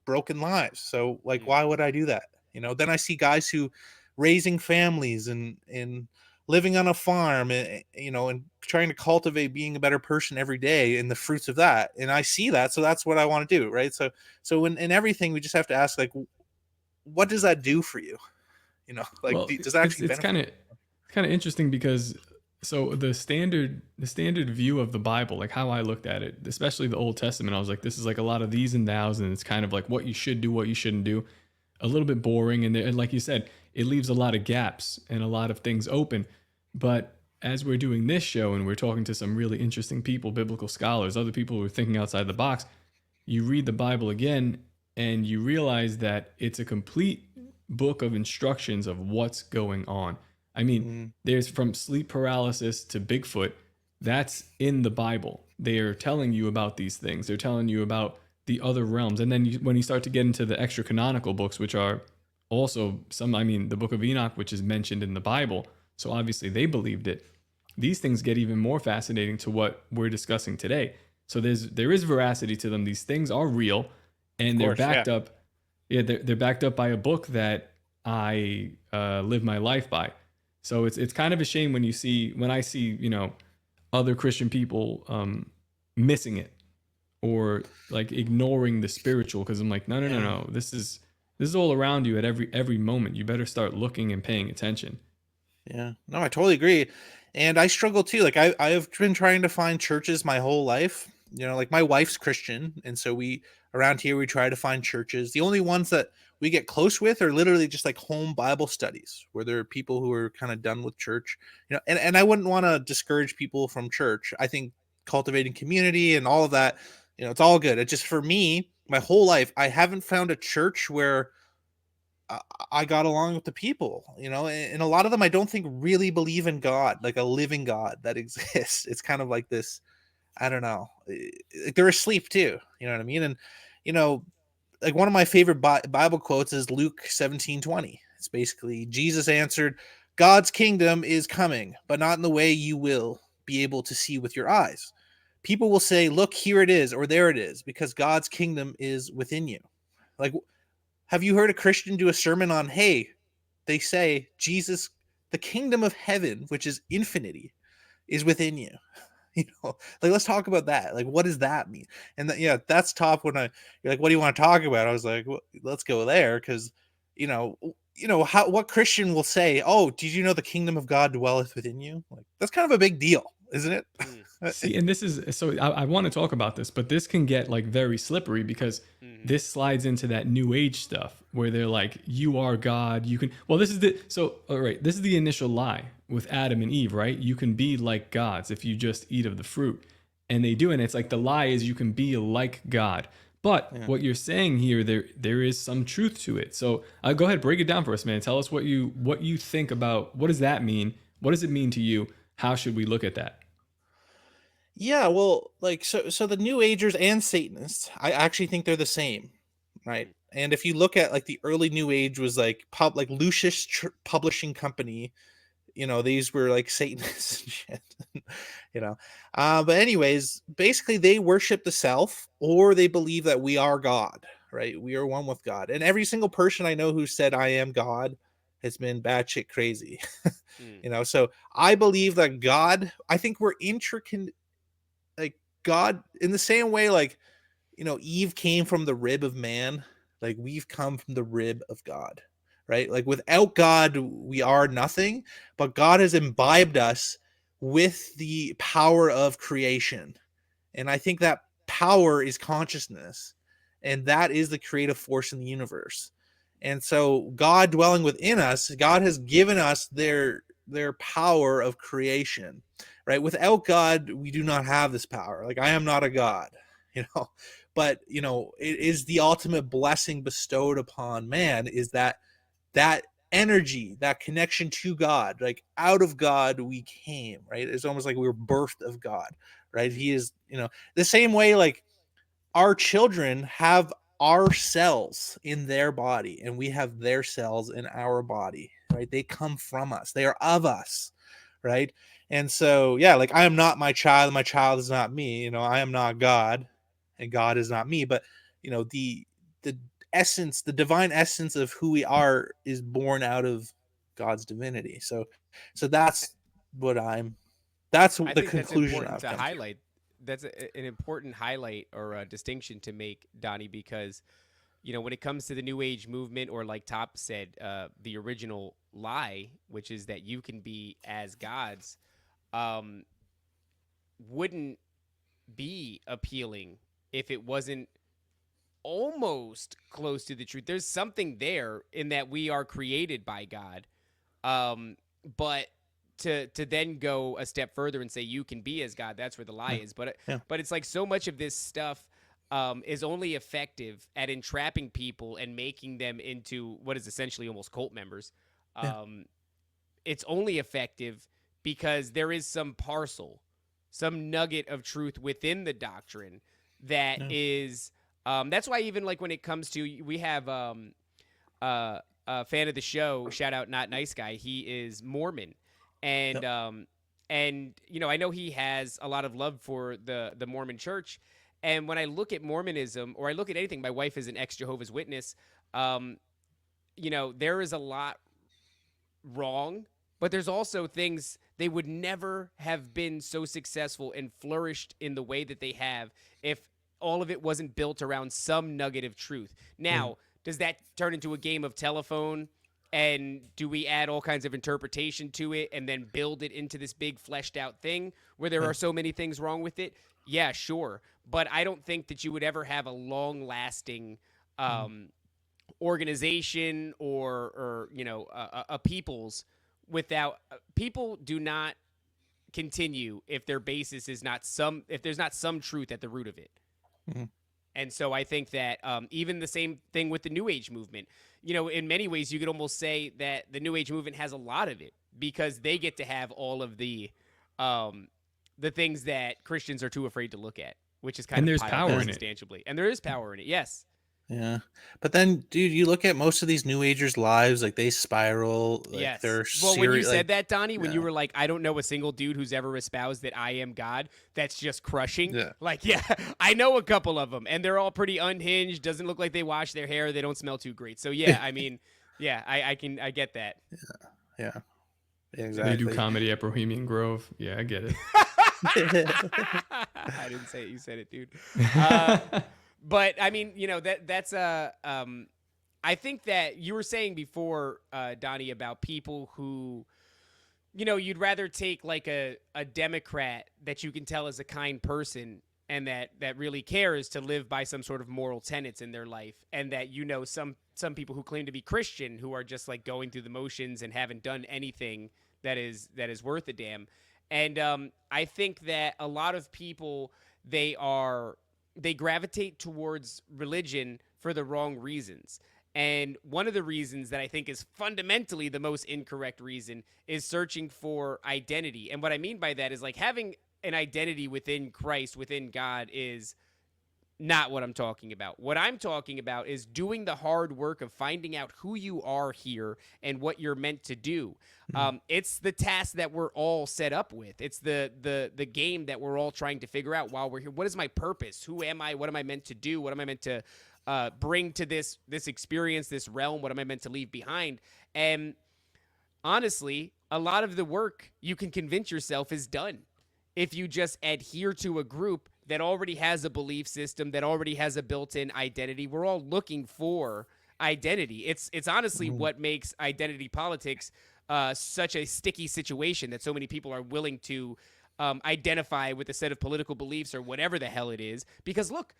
broken lives. So like, why would I do that? You know, then I see guys who raising families and living on a farm, and, you know, and trying to cultivate being a better person every day and the fruits of that. And I see that. So that's what I want to do. Right. So in everything, we just have to ask, like, what does that do for you? You know, like, Well, does that actually it's kind of interesting because so the standard view of the Bible, like how I looked at it, especially the Old Testament, I was like, this is like a lot of these and thous, and it's kind of like what you should do, what you shouldn't do, a little bit boring, and like you said, it leaves a lot of gaps and a lot of things open. But as we're doing this show and we're talking to some really interesting people, biblical scholars, other people who are thinking outside the box, you read the Bible again and you realize that it's a complete book of instructions of what's going on. I mean, there's from sleep paralysis to Bigfoot, that's in the Bible. They are telling you about these things. They're telling you about the other realms. And then when you start to get into the extra canonical books, which are also the Book of Enoch, which is mentioned in the Bible, so obviously they believed it. These things get even more fascinating to what we're discussing today. So there is veracity to them. These things are real, and they're backed up. Yeah, they're backed up by a book that I live my life by. So it's kind of a shame when I see, you know, other Christian people missing it or like ignoring the spiritual, because I'm like, no. This is all around you at every moment. You better start looking and paying attention. Yeah, no, I totally agree. And I struggle too. Like I've been trying to find churches my whole life. You know, like my wife's Christian. And so around here, we try to find churches. The only ones that we get close with are literally just like home Bible studies where there are people who are kind of done with church, you know, and I wouldn't want to discourage people from church. I think cultivating community and all of that, you know, it's all good. It just, for me, my whole life, I haven't found a church where I got along with the people, you know, and a lot of them I don't think really believe in God, like a living God that exists. It's kind of like this, I don't know, they're asleep too, you know what I mean? And, you know, like one of my favorite Bible quotes is Luke 17:20. It's basically Jesus answered, God's kingdom is coming, but not in the way you will be able to see with your eyes. People will say, look, here it is, or there it is, because God's kingdom is within you. Like, have you heard a Christian do a sermon on, hey, they say Jesus, the kingdom of heaven, which is infinity, is within you. You know, like, let's talk about that. Like, what does that mean? And that's top when you're like, what do you want to talk about? I was like, well, let's go there. Cause what Christian will say, oh, did you know the kingdom of God dwelleth within you? Like, that's kind of a big deal. isn't it? See, and this is so I want to talk about this, but this can get like very slippery because this slides into that new age stuff where they're like, you are God. You can, well, this is the, so, all right, this is the initial lie with Adam and Eve, right? You can be like gods if you just eat of the fruit. And they do. And it's like the lie is you can be like God. But what you're saying here, there is some truth to it. So go ahead, break it down for us, man. Tell us what you think about, what does that mean? What does it mean to you? How should we look at that? Yeah, well, like so the New Agers and Satanists, I actually think they're the same, right? And if you look at like the early New Age was like like Lucis Publishing Company, these were like Satanists and shit, you know. But anyways, basically they worship the self, or they believe that we are God, right? We are one with God. And every single person I know who said I am God has been batshit crazy. So I believe that God, I think we're intricate, like God, in the same way, like, Eve came from the rib of man, like we've come from the rib of God, right? Like without God, we are nothing, but God has imbibed us with the power of creation. And I think that power is consciousness, and that is the creative force in the universe. And so God dwelling within us, God has given us their power of creation, right? Without God, we do not have this power. Like I am not a God, but it is the ultimate blessing bestowed upon man, is that energy, that connection to God. Like out of God we came, right? It's almost like we were birthed of God, right? He is, the same way, like our children have our cells in their body and we have their cells in our body, right? They come from us, they are of us, right? And so, yeah, like I am not my child is not me. I am not God, and God is not me. But the essence, the divine essence of who we are is born out of God's divinity. So that's what that's the conclusion I've come to. Highlight. That's an important highlight or a distinction to make, Donnie, because when it comes to the New Age movement, or like Top said, the original lie, which is that you can be as gods, wouldn't be appealing if it wasn't almost close to the truth. There's something there in that we are created by God, but to then go a step further and say you can be as God, that's where the lie is. But it's like so much of this stuff is only effective at entrapping people and making them into what is essentially almost cult members. It's only effective because there is some parcel, some nugget of truth within the doctrine that is. That's why even like when it comes to, we have a fan of the show, shout out Not Nice Guy. He is Mormon, and I know he has a lot of love for the Mormon Church. And when I look at Mormonism, or I look at anything, my wife is an ex-Jehovah's Witness. There is a lot wrong, but there's also things they would never have been so successful and flourished in the way that they have if all of it wasn't built around some nugget of truth. Now, does that turn into a game of telephone? And do we add all kinds of interpretation to it and then build it into this big fleshed out thing where there are so many things wrong with it? Yeah, sure. But I don't think that you would ever have a long lasting organization or a people's without people do not continue if their basis is not if there's not some truth at the root of it. And so I think that even the same thing with the New Age movement, in many ways you could almost say that the New Age movement has a lot of it because they get to have all of the things that Christians are too afraid to look at, which is kind and of there's power in it. Substantially. And there is power in it. Yes. Yeah. But then, dude, you look at most of these New Agers' lives, like they spiral. Like yes. They're well, when you said that, Donnie, when you were like, I don't know a single dude who's ever espoused that I am God, that's just crushing. Yeah. Like, yeah, I know a couple of them, and they're all pretty unhinged. Doesn't look like they wash their hair. They don't smell too great. So, yeah, I mean, yeah, I get that. Yeah. Exactly. They do comedy at Bohemian Grove. Yeah, I get it. I didn't say it. You said it, dude. But I mean, that's I think that you were saying before, Donnie, about people who, you know, you'd rather take like a Democrat that you can tell is a kind person and that really cares to live by some sort of moral tenets in their life, and that, you know, some people who claim to be Christian who are just like going through the motions and haven't done anything that is worth a damn. And I think that a lot of people, they gravitate towards religion for the wrong reasons. And one of the reasons that I think is fundamentally the most incorrect reason is searching for identity. And what I mean by that is like having an identity within Christ, within God, is not what I'm talking about. What I'm talking about is doing the hard work of finding out who you are here and what you're meant to do. It's the task that we're all set up with. It's the game that we're all trying to figure out while we're here. What is my purpose? Who am I? What am I meant to do? What am I meant to bring to this experience, this realm? What am I meant to leave behind? And honestly, a lot of the work you can convince yourself is done if you just adhere to a group that already has a belief system, that already has a built-in identity. We're all looking for identity. It's honestly what makes identity politics such a sticky situation, that so many people are willing to identify with a set of political beliefs or whatever the hell it is. Because look,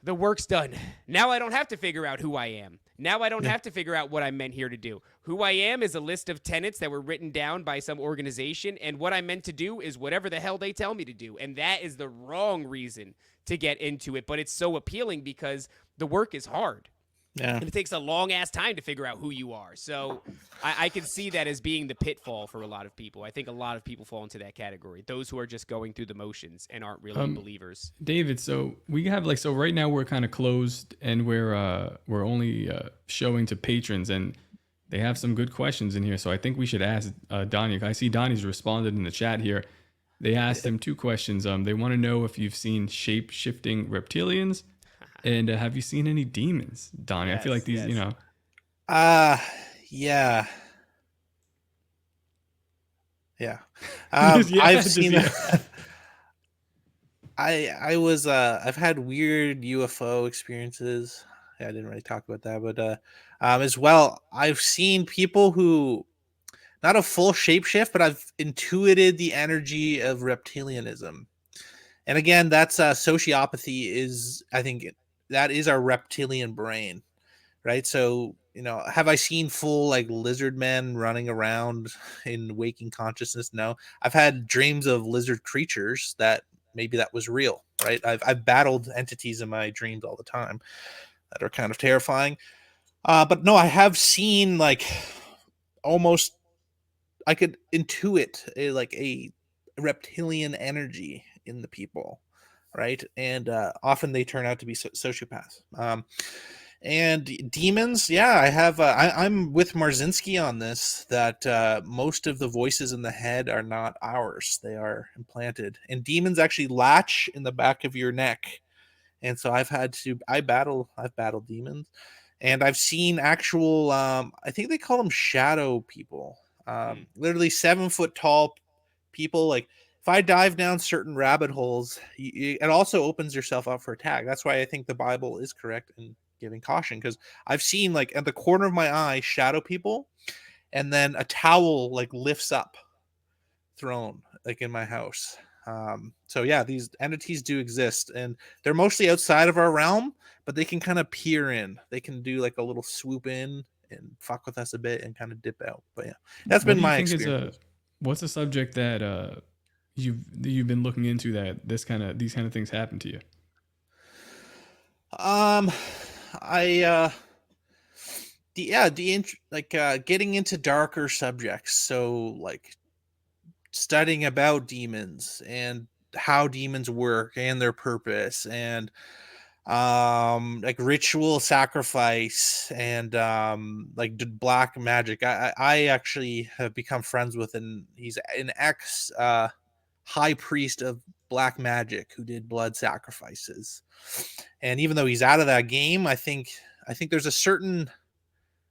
the work's done. Now I don't have to figure out who I am. Now I don't have to figure out what I'm meant here to do. Who I am is a list of tenets that were written down by some organization, and what I'm meant to do is whatever the hell they tell me to do. And that is the wrong reason to get into it, but it's so appealing because the work is hard. Yeah. And it takes a long-ass time to figure out who you are. So I can see that as being the pitfall for a lot of people. I think a lot of people fall into that category, those who are just going through the motions and aren't really believers. David, so we have like, so right now we're kind of closed and we're only showing to patrons, and they have some good questions in here. So I think we should ask Donnie. I see Donnie's responded in the chat here. They asked him two questions. They want to know if you've seen shape-shifting reptilians, and have you seen any demons, Donnie? Yes, I feel like these, you know. Yeah. Yeah, I've just seen. yeah. I've had weird UFO experiences. Yeah, I didn't really talk about that, but as well, I've seen people who, not a full shapeshift, but I've intuited the energy of reptilianism. And again, that's sociopathy is, I think that is our reptilian brain, right? So, you know, have I seen full like lizard men running around in waking consciousness? No. I've had dreams of lizard creatures that maybe that was real, right? I've battled entities in my dreams all the time that are kind of terrifying. But no, I have seen like almost, I could intuit like a reptilian energy in the people, right? And often they turn out to be sociopaths. And demons, yeah, I have. I'm with Marzinski on this, that most of the voices in the head are not ours; they are implanted. And demons actually latch in the back of your neck, and so I've battled demons, and I've seen actual. I think they call them shadow people. Literally 7 foot tall people. Like if I dive down certain rabbit holes, it also opens yourself up for attack. That's why I think the Bible is correct in giving caution, because I've seen like at the corner of my eye shadow people, and then a towel like lifts up, thrown like in my house. So yeah, these entities do exist, and they're mostly outside of our realm, but they can kind of peer in. They can do like a little swoop in and fuck with us a bit and kind of dip out. But yeah, that's been my experience. What's a subject that you've been looking into that these kind of things happen to you? Getting into darker subjects. So like studying about demons and how demons work and their purpose, and like ritual sacrifice, and like black magic. I actually have become friends with, and he's an ex high priest of black magic who did blood sacrifices. And even though he's out of that game, I think there's a certain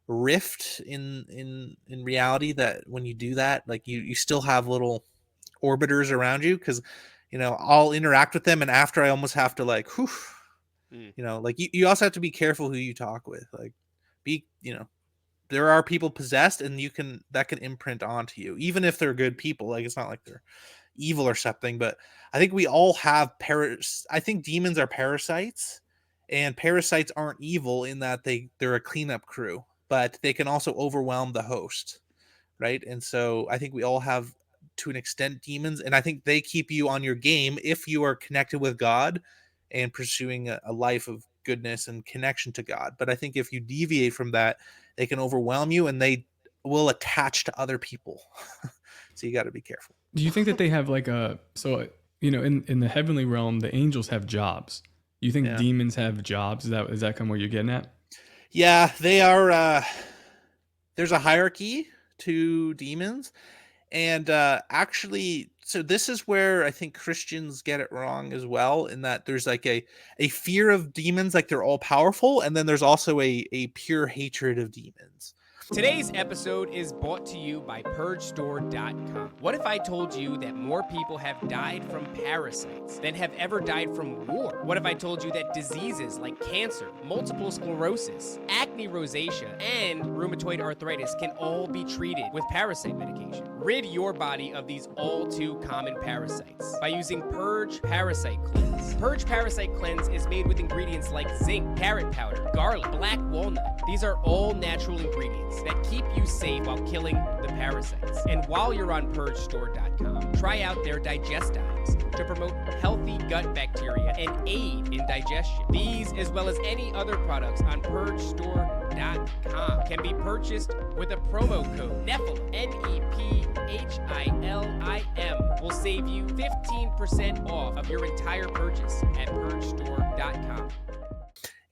rift in reality that when you do that, like you still have little orbiters around you, because you know I'll interact with them, and after I almost have to like, whew, you know, like you also have to be careful who you talk with. Like be, you know, there are people possessed, and that can imprint onto you, even if they're good people. Like, it's not like they're evil or something, but I think we all have I think demons are parasites, and parasites aren't evil in that they're a cleanup crew, but they can also overwhelm the host, right? And so I think we all have, to an extent, demons, and I think they keep you on your game if you are connected with God and pursuing a life of goodness and connection to God. But I think if you deviate from that, they can overwhelm you, and they will attach to other people. So you got to be careful. Do you think that they have like in the heavenly realm, the angels have jobs? You think Yeah. demons have jobs? Is that kind of what you're getting at? Yeah, they are. There's a hierarchy to demons, and actually, so this is where I think Christians get it wrong as well, in that there's like a fear of demons, like they're all powerful, and then there's also a pure hatred of demons. Today's episode is brought to you by PurgeStore.com. What if I told you that more people have died from parasites than have ever died from war? What if I told you that diseases like cancer, multiple sclerosis, acne rosacea, and rheumatoid arthritis can all be treated with parasite medication? Rid your body of these all too common parasites by using Purge Parasite Cleanse. Purge Parasite Cleanse is made with ingredients like zinc, carrot powder, garlic, black walnut. These are all natural ingredients that keep you safe while killing the parasites. And while you're on PurgeStore.com, try out their Digestimes to promote healthy gut bacteria and aid in digestion. These, as well as any other products on PurgeStore.com, can be purchased with a promo code NEPHILIM, NEPHILIM, will save you 15% off of your entire purchase at PurgeStore.com.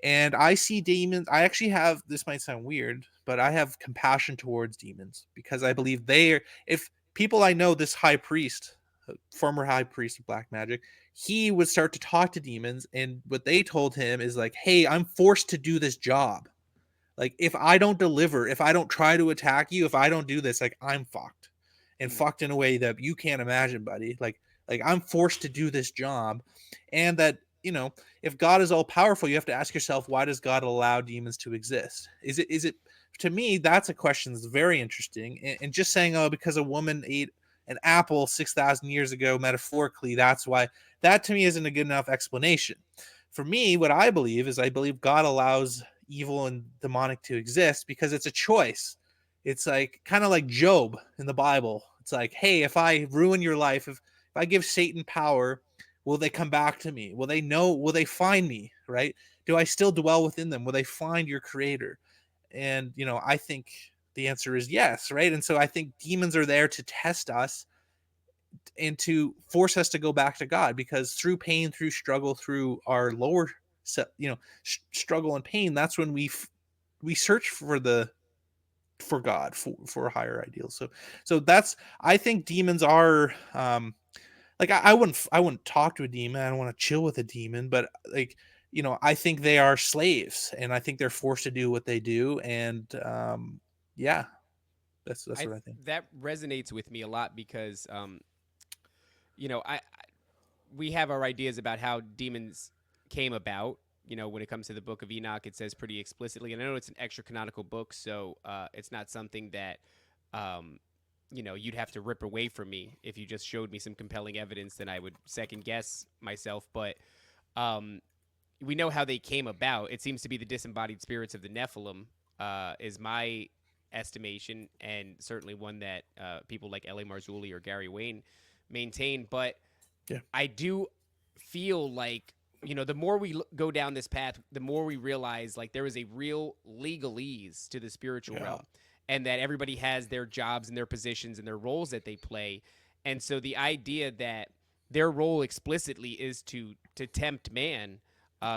And I see demons. I actually have, this might sound weird, but I have compassion towards demons, because I believe if people I know, this high priest, former high priest of black magic, he would start to talk to demons, and what they told him is like, hey, I'm forced to do this job. Like, if I don't deliver, if I don't try to attack you, if I don't do this, like, I'm fucked, and fucked in a way that you can't imagine, buddy. Like I'm forced to do this job. And that, if God is all powerful, you have to ask yourself, why does God allow demons to exist? Is it to me, that's a question that's very interesting. And just saying, oh, because a woman ate an apple 6,000 years ago, metaphorically, that's why, that to me isn't a good enough explanation. For me, what I believe is, I believe God allows evil and demonic to exist because it's a choice. It's like, kind of like Job in the Bible. It's like, hey, if I ruin your life, if I give Satan power, will they come back to me? Will they find me, right? Do I still dwell within them? Will they find your creator? And, I think the answer is yes, right? And so I think demons are there to test us and to force us to go back to God, because through pain, through struggle, through our lower, struggle and pain, that's when we search for God, for higher ideals. So that's, I think demons are, like, I wouldn't talk to a demon. I don't want to chill with a demon, but like, I think they are slaves, and I think they're forced to do what they do. And yeah, that's what I think. That resonates with me a lot because, we have our ideas about how demons came about. When it comes to the Book of Enoch, it says pretty explicitly, and I know it's an extra canonical book, so it's not something that you'd have to rip away from me. If you just showed me some compelling evidence, then I would second guess myself. But we know how they came about. It seems to be the disembodied spirits of the Nephilim, is my estimation, and certainly one that people like L.A. Marzulli or Gary Wayne maintain. But yeah, I do feel like, the more we go down this path, the more we realize, like, there is a real legalese to the spiritual realm, and that everybody has their jobs and their positions and their roles that they play. And so the idea that their role explicitly is to tempt man,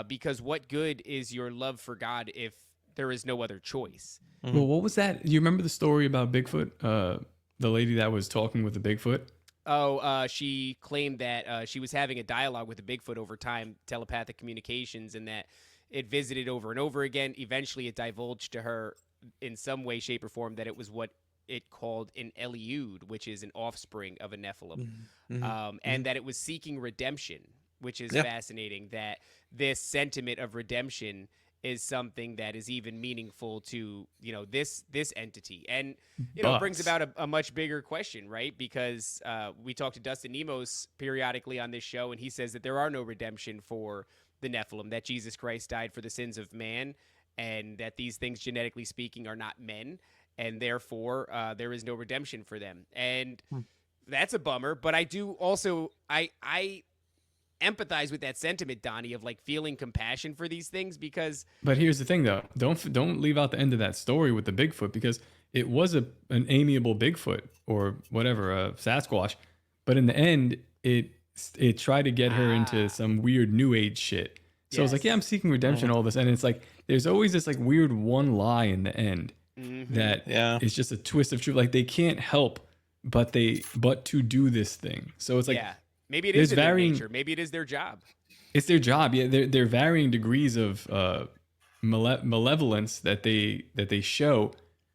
because what good is your love for God if there is no other choice? Mm-hmm. Well, what was that? You remember the story about Bigfoot? The lady that was talking with the Bigfoot? Oh, she claimed that she was having a dialogue with the Bigfoot over time, telepathic communications, and that it visited over and over again. Eventually, it divulged to her in some way, shape, or form that it was what it called an Eliud, which is an offspring of a Nephilim, and that it was seeking redemption, which is fascinating, that this sentiment of redemption is something that is even meaningful to, you know, this entity. And, you know, it brings about a much bigger question, right? Because we talk to Dustin Nemos periodically on this show, and he says that there are no redemption for the Nephilim, that Jesus Christ died for the sins of man, and that these things, genetically speaking, are not men, and therefore there is no redemption for them. And that's a bummer. But I do also, I empathize with that sentiment, Donnie, of like feeling compassion for these things, because But here's the thing, though. Don't leave out the end of that story with the Bigfoot, because it was an amiable Bigfoot or whatever, a Sasquatch, but in the end, it tried to get her into some weird New Age shit. So I was like, yeah, I'm seeking redemption, all this, and it's like there's always this like weird one lie in the end that is just a twist of truth. Like they can't help but to do this thing. So it's like maybe it is in their nature. Maybe it is their job. It's their job. Yeah, they're varying degrees of malevolence that they show.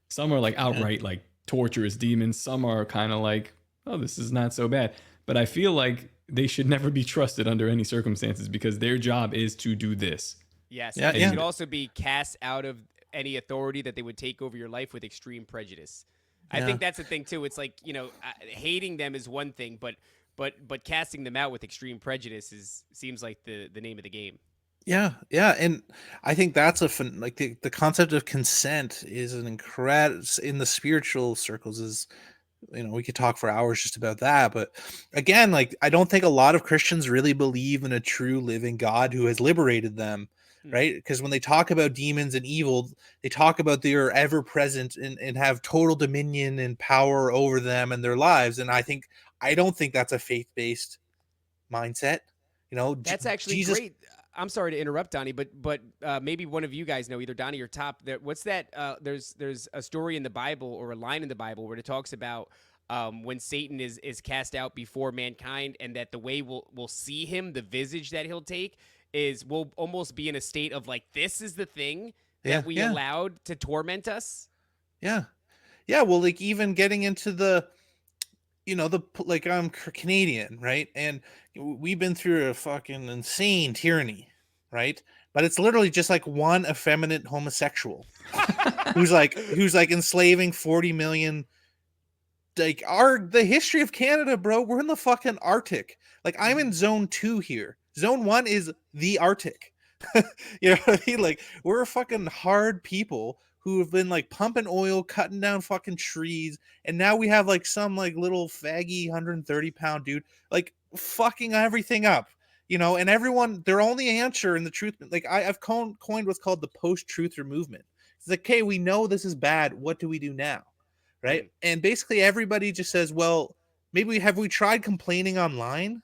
Some are like outright like torturous demons. Some are kind of like, oh, this is not so bad. But I feel like they should never be trusted under any circumstances, because their job is to do this. Yes, they should also be cast out of any authority that they would take over your life with extreme prejudice. I think that's the thing too. It's like, you know, hating them is one thing, but casting them out with extreme prejudice seems like the name of the game. Yeah, and I think that's like the concept of consent is an incredible in the spiritual circles. Is, you know, we could talk for hours just about that, but again, like I don't think a lot of Christians really believe in a true living God who has liberated them, right? Because when they talk about demons and evil, they talk about they are ever present and have total dominion and power over them and their lives, and I don't think that's a faith-based mindset. You know, that's actually Jesus. Great. I'm sorry to interrupt, Donnie, but maybe one of you guys know, either Donnie or Top. What's that? There's a story in the Bible, or a line in the Bible, where it talks about when Satan is cast out before mankind, and that the way we'll see him, the visage that he'll take, is we'll almost be in a state of like, this is the thing that we allowed to torment us. Yeah. Well, like even getting into the, you know, like I'm Canadian, right? And we've been through a fucking insane tyranny, right? But it's literally just like one effeminate homosexual who's like enslaving 40 million. Like the history of Canada, bro. We're in the fucking Arctic. Like I'm in zone 2 here. Zone 1 is the Arctic. You know what I mean? Like we're fucking hard people who have been like pumping oil, cutting down fucking trees, and now we have like some like little faggy 130-pound dude like fucking everything up, you know. And everyone, their only answer in the truth, like I've coined what's called the post-truther movement. It's like, okay, we know this is bad. What do we do now, right? And basically everybody just says, well, maybe have we tried complaining online?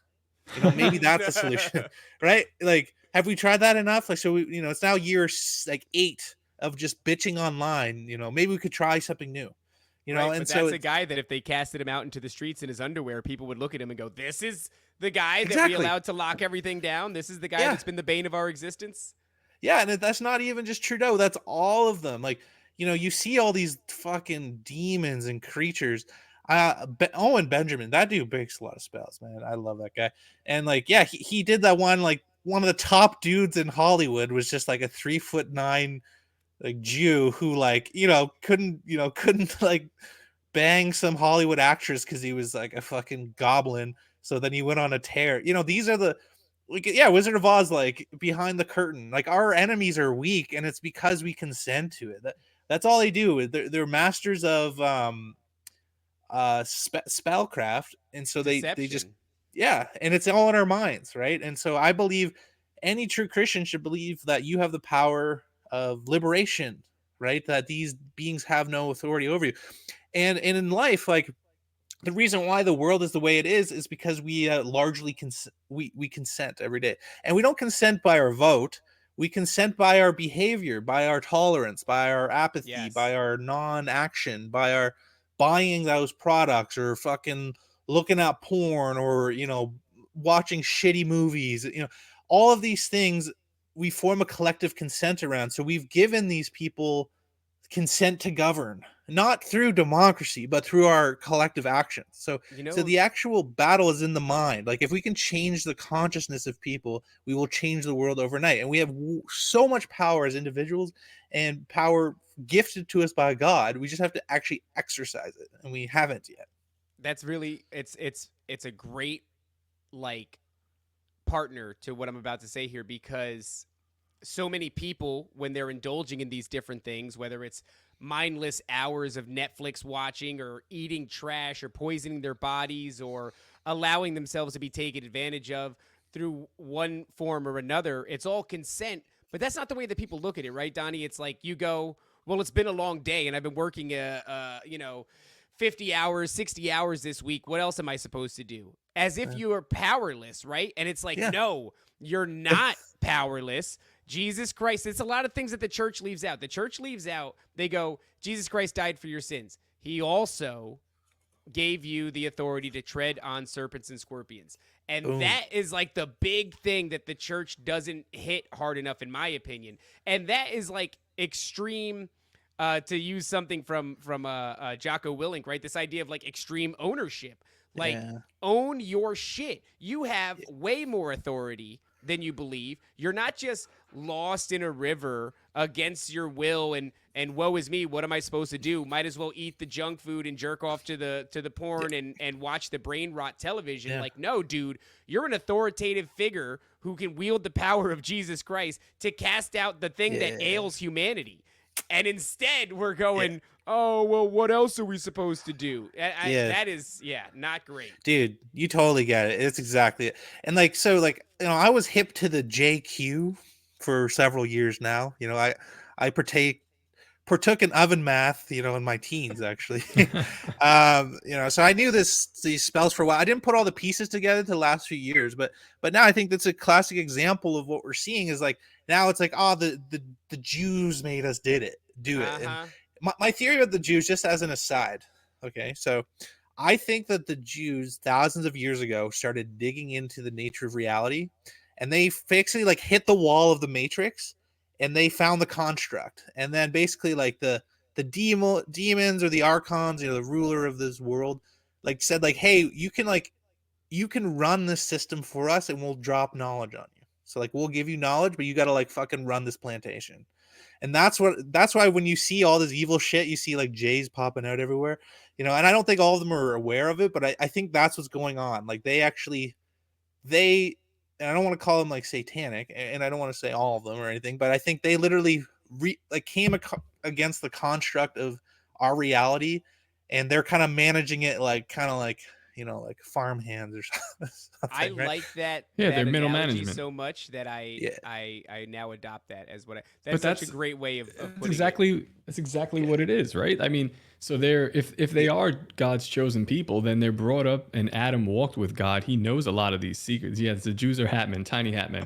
You know, maybe that's the solution, right? Like, have we tried that enough? Like, so we, you know, it's now year like 8 of just bitching online. You know, maybe we could try something new. You know, right, and but that's a guy that if they casted him out into the streets in his underwear, people would look at him and go, "This is the guy that we allowed to lock everything down. This is the guy that's been the bane of our existence." Yeah, and that's not even just Trudeau. That's all of them. Like, you know, you see all these fucking demons and creatures. Owen Benjamin, that dude makes a lot of spells, man. I love that guy. And like, yeah, he did that one. Like one of the top dudes in Hollywood was just like a 3'9" like Jew who like, you know, couldn't like bang some Hollywood actress because he was like a fucking goblin. So then he went on a tear. You know, these are the like, yeah, Wizard of Oz, like behind the curtain. Like our enemies are weak, and it's because we consent to it. That's all they do. They're masters of spellcraft, and so they just and it's all in our minds, right? And so I believe any true Christian should believe that you have the power of liberation, right? That these beings have no authority over you. And in life, like the reason why the world is the way it is because we largely we consent every day. And we don't consent by our vote. We consent by our behavior, by our tolerance, by our apathy, by our non-action, by our buying those products, or fucking looking at porn, or, you know, watching shitty movies. You know, all of these things we form a collective consent around. So we've given these people consent to govern. not through democracy, but through our collective actions. So, You know, so the actual battle is in the mind. Like if we can change the consciousness of people, we will change the world overnight. And we have so much power as individuals and power gifted to us by God. We just have to actually exercise it, and we haven't yet. that's really it's a great like partner to what I'm about to say here, because so many people, when they're indulging in these different things, whether it's mindless hours of Netflix watching or eating trash or poisoning their bodies or allowing themselves to be taken advantage of through one form or another, it's all consent. But that's not the way that people look at it, right, Donnie? It's like you go, well, it's been a long day and I've been working, 50 hours, 60 hours this week. What else am I supposed to do? As if you are powerless, right? And it's like, no, you're not powerless. Jesus Christ. It's a lot of things that the church leaves out. The church leaves out, they go, Jesus Christ died for your sins. He also gave you the authority to tread on serpents and scorpions. And that is like the big thing that the church doesn't hit hard enough, in my opinion. And that is like extreme, to use something from Jocko Willink, right? This idea of like extreme ownership. Like, own your shit. You have way more authority than you believe. You're not just lost in a river against your will and woe is me, what am I supposed to do? Might as well eat the junk food and jerk off to the porn and watch the brain rot television. Like, no, dude, you're an authoritative figure who can wield the power of Jesus Christ to cast out the thing that ails humanity. And instead we're going, oh, well, what else are we supposed to do? That is, not great. Dude, you totally get it. It's exactly it. And like, so like, I was hip to the JQ for several years now. I partook in oven math, in my teens actually. So I knew these spells for a while. I didn't put all the pieces together the last few years, but now I think that's a classic example of what we're seeing is like, now it's like, oh, the Jews made us do it. And my theory about the Jews, just as an aside, okay, so I think that the Jews thousands of years ago started digging into the nature of reality, and they basically like hit the wall of the matrix, and they found the construct, and then basically like the demons or the archons, the ruler of this world, like said like, hey, you can run this system for us, and we'll drop knowledge on you. So like we'll give you knowledge, but you got to like fucking run this plantation. And that's why when you see all this evil shit, you see like J's popping out everywhere, and I don't think all of them are aware of it, but I think that's what's going on. Like they and I don't want to call them like satanic, and I don't want to say all of them or anything, but I think they literally came against the construct of our reality, and they're kind of managing it like like farmhands or something. I right? like that. Yeah, that they're middle analogy management so much that I now adopt that as what But that's such a great way of putting it. That's exactly what it is, right? I mean, so if they are God's chosen people, then they're brought up, and Adam walked with God. He knows a lot of these secrets. Yes, the Jews are hatmen, tiny hatmen.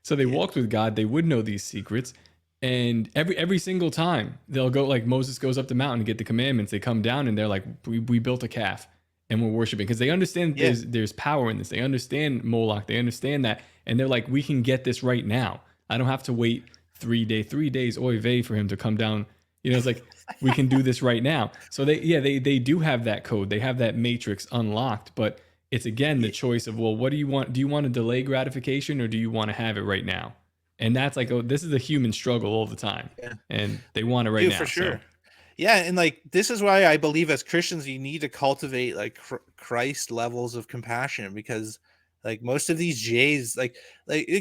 So they walked with God. They would know these secrets. And every single time they'll go, like Moses goes up the mountain to get the commandments. They come down and they're like, we built a calf and we're worshiping, because they understand there's power in this. They understand Moloch. They understand that. And they're like, we can get this right now. I don't have to wait 3 days, oy vey, for him to come down. It's like, we can do this right now. So they do have that code. They have that matrix unlocked, but it's again, the choice of, well, what do you want? Do you want to delay gratification, or do you want to have it right now? And that's like, this is a human struggle all the time. And they want it right now. For sure. Yeah, and like this is why I believe as Christians you need to cultivate like Christ levels of compassion, because like most of these J's, like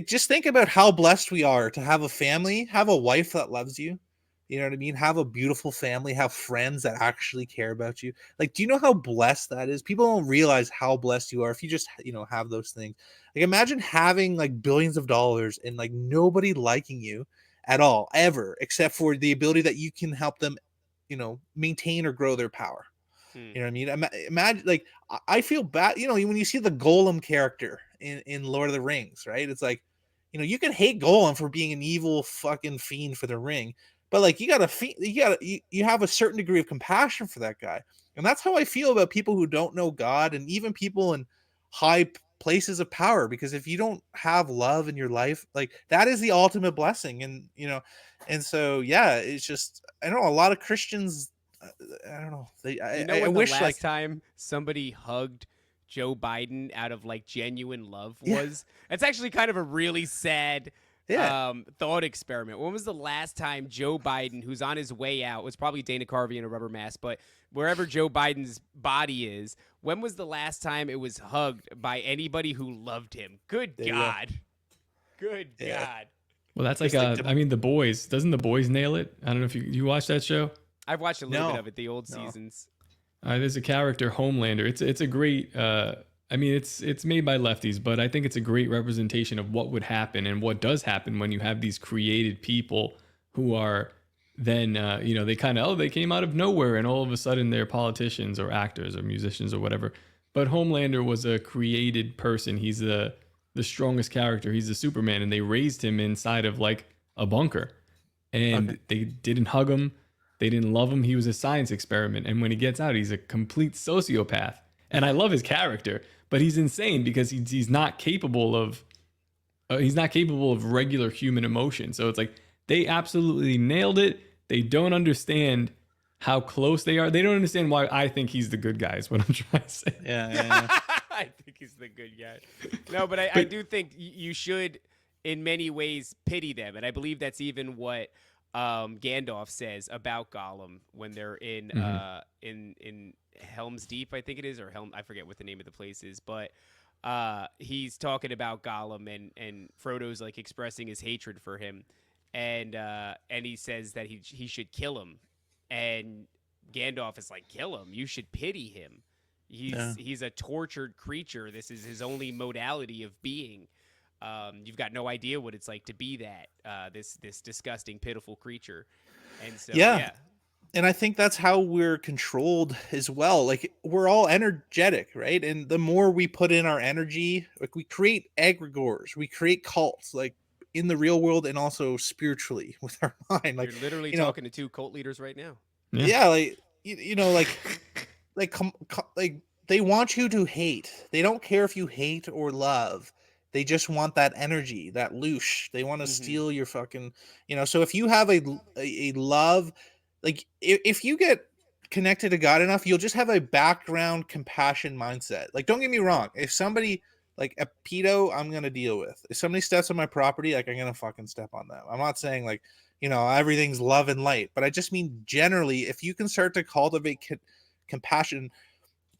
just think about how blessed we are to have a family, have a wife that loves you. You know what I mean? Have a beautiful family, have friends that actually care about you. Like, do you know how blessed that is? People don't realize how blessed you are if you just, have those things. Like, imagine having like billions of dollars and like nobody liking you at all, ever, except for the ability that you can help them, maintain or grow their power. You know what I mean? Imagine, like, I feel bad, when you see the Golem character in Lord of the Rings, right? It's like, you can hate Golem for being an evil fucking fiend for the ring, but like, you have a certain degree of compassion for that guy. And that's how I feel about people who don't know God, and even people in high places of power, because if you don't have love in your life, like that is the ultimate blessing. And, and so, it's just, I know a lot of Christians, I don't know. You know I when the wish last like time somebody hugged Joe Biden out of like genuine love Yeah. was? That's actually kind of a really sad Yeah. thought experiment. When was the last time Joe Biden, who's on his way out, was probably Dana Carvey in a rubber mask, but wherever Joe Biden's body is, when was the last time it was hugged by anybody who loved him? Good There you go. God. Good Yeah. God. Well, that's like, Just like I mean, The Boys. Doesn't The Boys nail it? I don't know if you watch that show. I've watched a little bit No. of it, the old No. seasons. There's a character, Homelander. It's a great. I mean, it's made by lefties, but I think it's a great representation of what would happen and what does happen when you have these created people who are then they kind of they came out of nowhere and all of a sudden they're politicians or actors or musicians or whatever. But Homelander was a created person. He's the strongest character. He's the Superman, and they raised him inside of like a bunker, and they didn't hug him. They didn't love him. He was a science experiment. And when he gets out, he's a complete sociopath. And I love his character, but he's insane because he's not capable of regular human emotion. So it's like they absolutely nailed it. They don't understand how close they are. They don't understand why I think he's the good guy is what I'm trying to say. Yeah. I think he's the good guy. No, but I do think you should, in many ways, pity them. And I believe that's even what Gandalf says about Gollum when they're in Helm's Deep, I think it is, or I forget what the name of the place is, but he's talking about Gollum and Frodo's like expressing his hatred for him, and he says that he should kill him, and Gandalf is like, kill him? You should pity him. He's a tortured creature. This is his only modality of being. You've got no idea what it's like to be that this disgusting, pitiful creature. And so, yeah. And I think that's how we're controlled as well. Like we're all energetic, right? And the more we put in our energy, like we create egregores, we create cults, like in the real world and also spiritually with our mind. Like You're literally talking to two cult leaders right now. Yeah, like like they want you to hate. They don't care if you hate or love. They just want that energy, that loosh. They want to steal your fucking, so if you have a love, like if you get connected to God enough, you'll just have a background compassion mindset. Like, don't get me wrong. If somebody like a pedo, I'm going to deal with. If somebody steps on my property, like I'm going to fucking step on them. I'm not saying like, everything's love and light, but I just mean generally, if you can start to cultivate compassion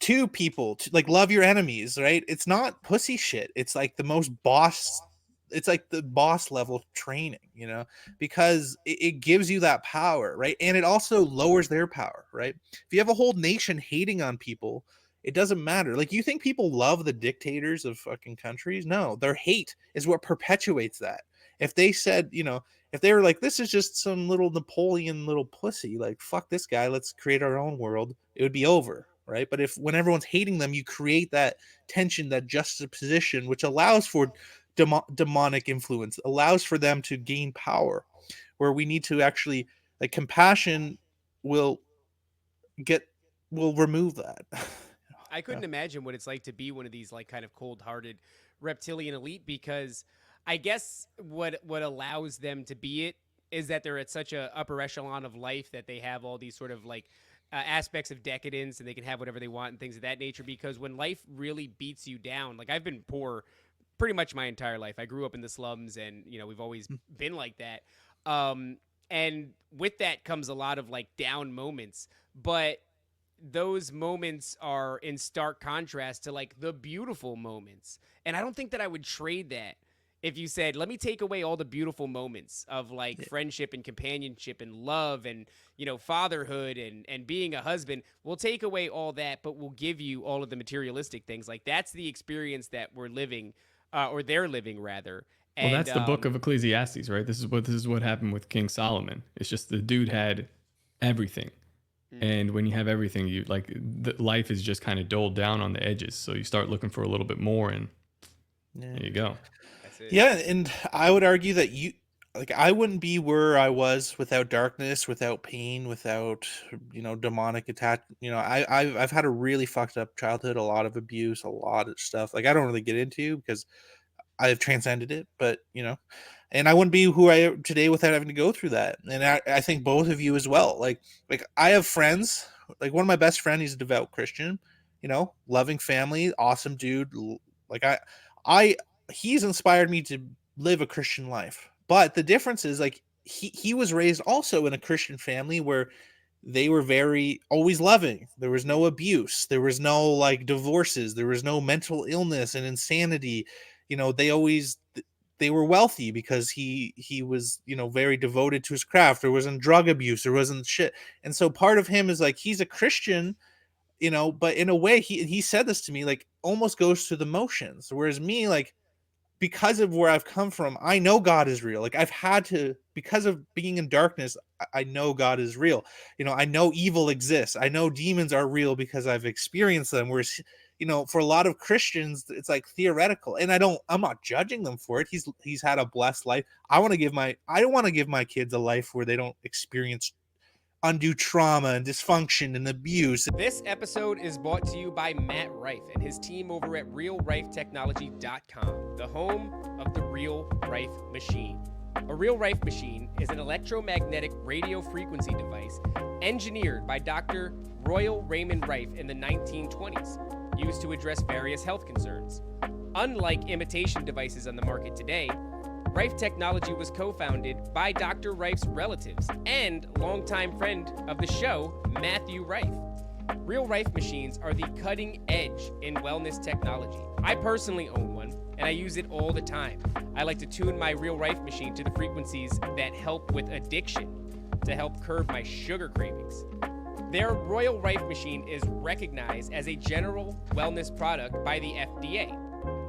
to people, to like love your enemies, right? It's not pussy shit. It's like the most it's like the boss level training, because it gives you that power, right? And it also lowers their power, right? If you have a whole nation hating on people, it doesn't matter. Like, you think people love the dictators of fucking countries? No, their hate is what perpetuates that. If they said, if they were like, this is just some little Napoleon little pussy, like, fuck this guy, let's create our own world, it would be over, right? But when everyone's hating them, you create that tension, that juxtaposition, which allows for demonic influence, allows for them to gain power, where we need to actually, like, compassion will remove that. I couldn't imagine what it's like to be one of these like kind of cold-hearted reptilian elite, because I guess what allows them to be it is that they're at such a upper echelon of life that they have all these sort of like aspects of decadence, and they can have whatever they want and things of that nature. Because when life really beats you down, like I've been poor pretty much my entire life. I grew up in the slums, and we've always been like that. And with that comes a lot of like down moments, but those moments are in stark contrast to like the beautiful moments. And I don't think that I would trade that if you said, let me take away all the beautiful moments of like friendship and companionship and love and, fatherhood and being a husband. We'll take away all that, but we'll give you all of the materialistic things. Like, that's the experience that we're living, or they're living rather. Well, that's the book of Ecclesiastes, right? This is what happened with King Solomon. It's just the dude had everything. And when you have everything, you like life is just kind of doled down on the edges. So you start looking for a little bit more, and there you go. That's it. Yeah, and I would argue that I wouldn't be where I was without darkness, without pain, without demonic attack. I've had a really fucked up childhood, a lot of abuse, a lot of stuff. Like, I don't really get into because I've transcended it, but and I wouldn't be who I am today without having to go through that. And I think both of you as well. Like I have friends, like one of my best friends, he's a devout Christian, loving family, awesome dude. Like he's inspired me to live a Christian life. But the difference is like he was raised also in a Christian family where they were very always loving. There was no abuse. There was no like divorces. There was no mental illness and insanity. They were wealthy because he was, very devoted to his craft. There wasn't drug abuse. There wasn't shit. And so part of him is like, he's a Christian, but in a way he said this to me, like almost goes through the motions. Whereas me, like, because of where I've come from, I know God is real. Like I've had to, because of being in darkness, I know God is real. I know evil exists. I know demons are real because I've experienced them. Whereas, for a lot of Christians, it's like theoretical. And I'm not judging them for it. He's had a blessed life. I don't want to give my kids a life where they don't experience undue trauma and dysfunction and abuse. This episode is brought to you by Matt Rife and his team over at RealRifeTechnology.com, the home of the Real Rife machine. A Real Rife machine is an electromagnetic radio frequency device engineered by Dr. Royal Raymond Rife in the 1920s, used to address various health concerns. Unlike imitation devices on the market today, Rife Technology was co-founded by Dr. Rife's relatives and longtime friend of the show, Matthew Rife. Real Rife machines are the cutting edge in wellness technology. I personally own one, and I use it all the time. I like to tune my Real Rife machine to the frequencies that help with addiction, to help curb my sugar cravings. Their Royal Rife machine is recognized as a general wellness product by the FDA.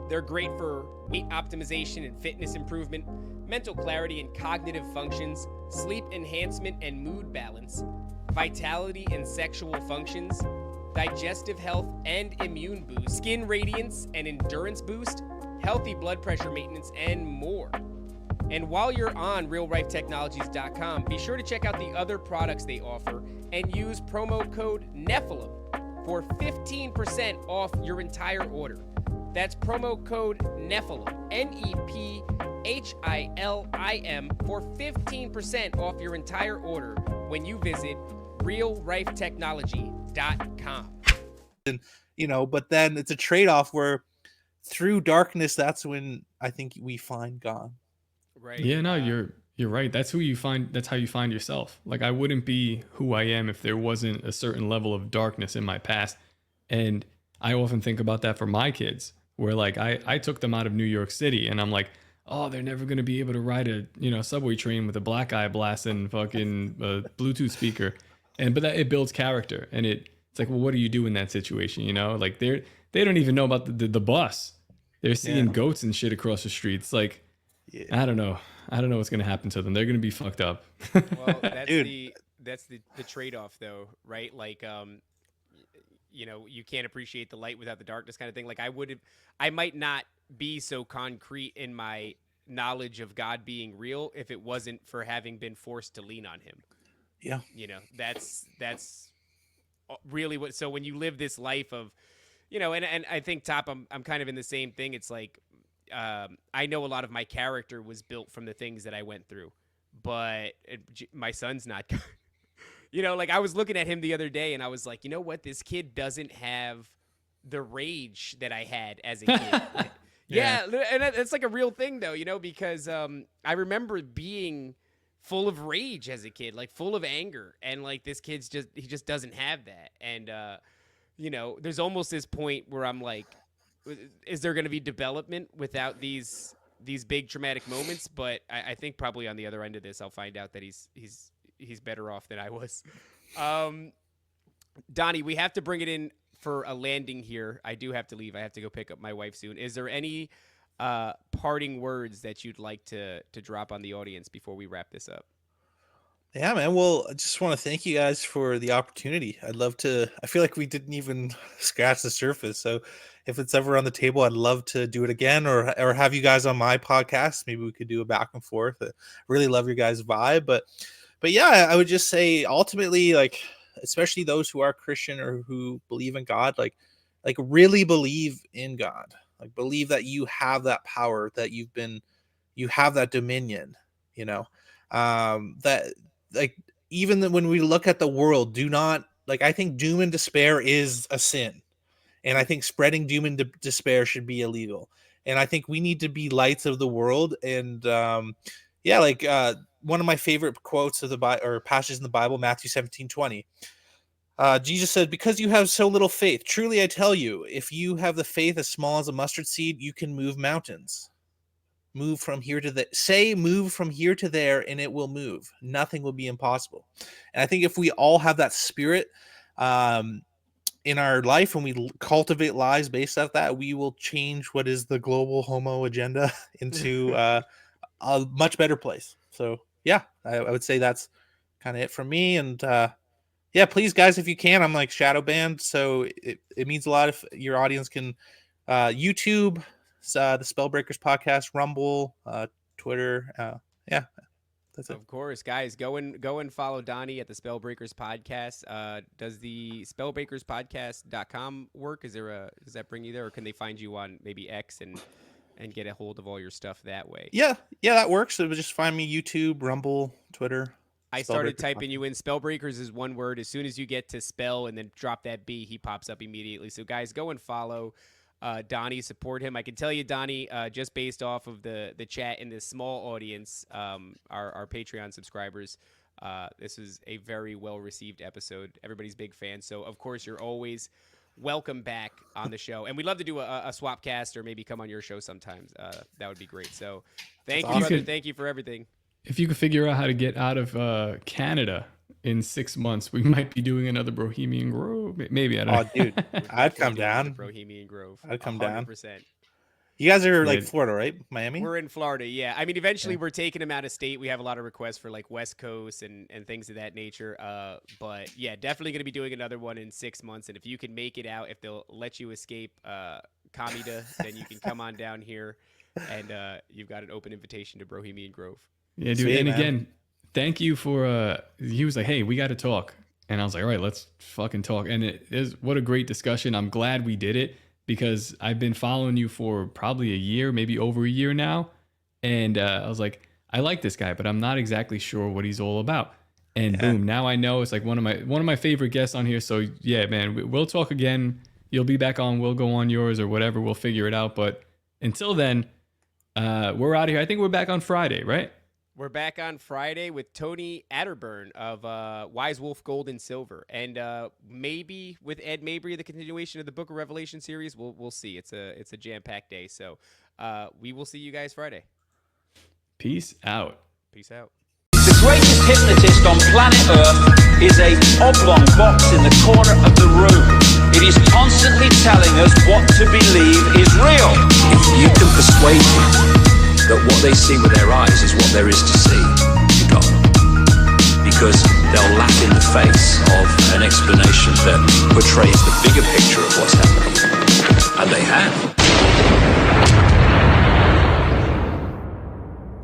They're great for weight optimization and fitness improvement, mental clarity and cognitive functions, sleep enhancement and mood balance, vitality and sexual functions, digestive health and immune boost, skin radiance and endurance boost, healthy blood pressure maintenance, and more. And while you're on RealRifeTechnologies.com, be sure to check out the other products they offer and use promo code NEPHILIM for 15% off your entire order. That's promo code NEPHILIM, NEPHILIM, for 15% off your entire order when you visit RealRifeTechnology.com. But then it's a trade-off where through darkness, that's when I think we find God. Right. Yeah, no, you're right. That's who you find. That's how you find yourself. Like I wouldn't be who I am if there wasn't a certain level of darkness in my past. And I often think about that for my kids, where like I took them out of New York City and I'm like, oh, they're never going to be able to ride a, subway train with a black eye blasting fucking Bluetooth speaker. But it builds character. And it's like, well, what do you do in that situation? Like they don't even know about the bus. They're seeing goats and shit across the streets. Like, I don't know what's going to happen to them. They're going to be fucked up. Well, that's the trade-off though, right? Like, you can't appreciate the light without the darkness kind of thing. Like I might not be so concrete in my knowledge of God being real if it wasn't for having been forced to lean on him. Yeah. That's really what, so when you live this life of, and I think I'm kind of in the same thing. It's like, I know a lot of my character was built from the things that I went through, but my son's not. Like I was looking at him the other day and I was like, you know what? This kid doesn't have the rage that I had as a kid. Yeah. And it's like a real thing though, because I remember being full of rage as a kid, like full of anger. And like this kid's he just doesn't have that. And, there's almost this point where I'm like, is there going to be development without these big traumatic moments? But I think probably on the other end of this, I'll find out that he's better off than I was. Donnie, we have to bring it in for a landing here. I do have to leave. I have to go pick up my wife soon. Is there any parting words that you'd like to drop on the audience before we wrap this up? Yeah, man. Well, I just want to thank you guys for the opportunity. I feel like we didn't even scratch the surface. So if it's ever on the table, I'd love to do it again or have you guys on my podcast. Maybe we could do a back and forth. I really love your guys' vibe. But yeah, I would just say ultimately, like, especially those who are Christian or who believe in God, like really believe in God. Like, believe that you have that power, that you have that dominion, you know, that, like, even when we look at the world, do not, like, I think doom and despair is a sin. And I think spreading doom and despair should be illegal. And I think we need to be lights of the world. And one of my favorite quotes of the Bible, or passages in the Bible, Matthew 17:20. Jesus said, "Because you have so little faith, truly I tell you, if you have the faith as small as a mustard seed, you can move mountains. Move from here to there. Move from here to there, and it will move. Nothing will be impossible." And I think if we all have that spirit, in our life, and we cultivate lives based off that, we will change what is the global homo agenda into a much better place. So yeah, I would say that's kind of it from me. And yeah, please guys, if you can, I'm like shadow banned, so it means a lot if your audience can YouTube, the Spellbreakers podcast, Rumble, Twitter. Yeah. That's it. Of course, guys, go and follow Donnie at the Spellbreakers podcast. Does the spellbreakerspodcast.com work? Does that bring you there, or can they find you on maybe X and get a hold of all your stuff that way? Yeah, that works. So just find me YouTube, Rumble, Twitter. I started typing you in. Spellbreakers is one word. As soon as you get to spell and then drop that B, he pops up immediately. So guys, go and follow Donnie, support him. I can tell you, Donnie, just based off of the chat in this small audience, our Patreon subscribers, this is a very well-received episode. Everybody's big fan. So, of course, you're always welcome back on the show. And we'd love to do a swap cast or maybe come on your show sometimes. That would be great. So thank you, brother. Thank you for everything. If you could figure out how to get out of Canada in 6 months, we might be doing another Bohemian Grove. Maybe, I don't know. Oh, dude, I'd come down. Bohemian Grove. I'd come down. 100%. You guys are like Florida, right? Miami? We're in Florida, yeah. I mean, eventually we're taking them out of state. We have a lot of requests for like West Coast and things of that nature. But yeah, definitely going to be doing another one in 6 months. And if you can make it out, if they'll let you escape Kamida, then you can come on down here. And you've got an open invitation to Bohemian Grove. Yeah, dude. Sweet, and man. again, thank you for, he was like, hey, we got to talk. And I was like, all right, let's fucking talk. And it is, what a great discussion. I'm glad we did it because I've been following you for probably a year, maybe over a year now. And I was like, I like this guy, but I'm not exactly sure what he's all about. And boom, now I know. It's like one of my favorite guests on here. So yeah, man, we'll talk again. You'll be back on, we'll go on yours or whatever. We'll figure it out. But until then, we're out of here. I think we're back on Friday, right? We're back on Friday with Tony Atterburn of Wise Wolf Gold and Silver, and maybe with Ed Mabry, the continuation of the Book of Revelation series. We'll see. It's a jam-packed day, so we will see you guys Friday. Peace out. Peace out. The greatest hypnotist on planet Earth is a oblong box in the corner of the room. It is constantly telling us what to believe is real. If you can persuade people that what they see with their eyes is what there is to see, you got them. Because they'll laugh in the face of an explanation that portrays the bigger picture of what's happening.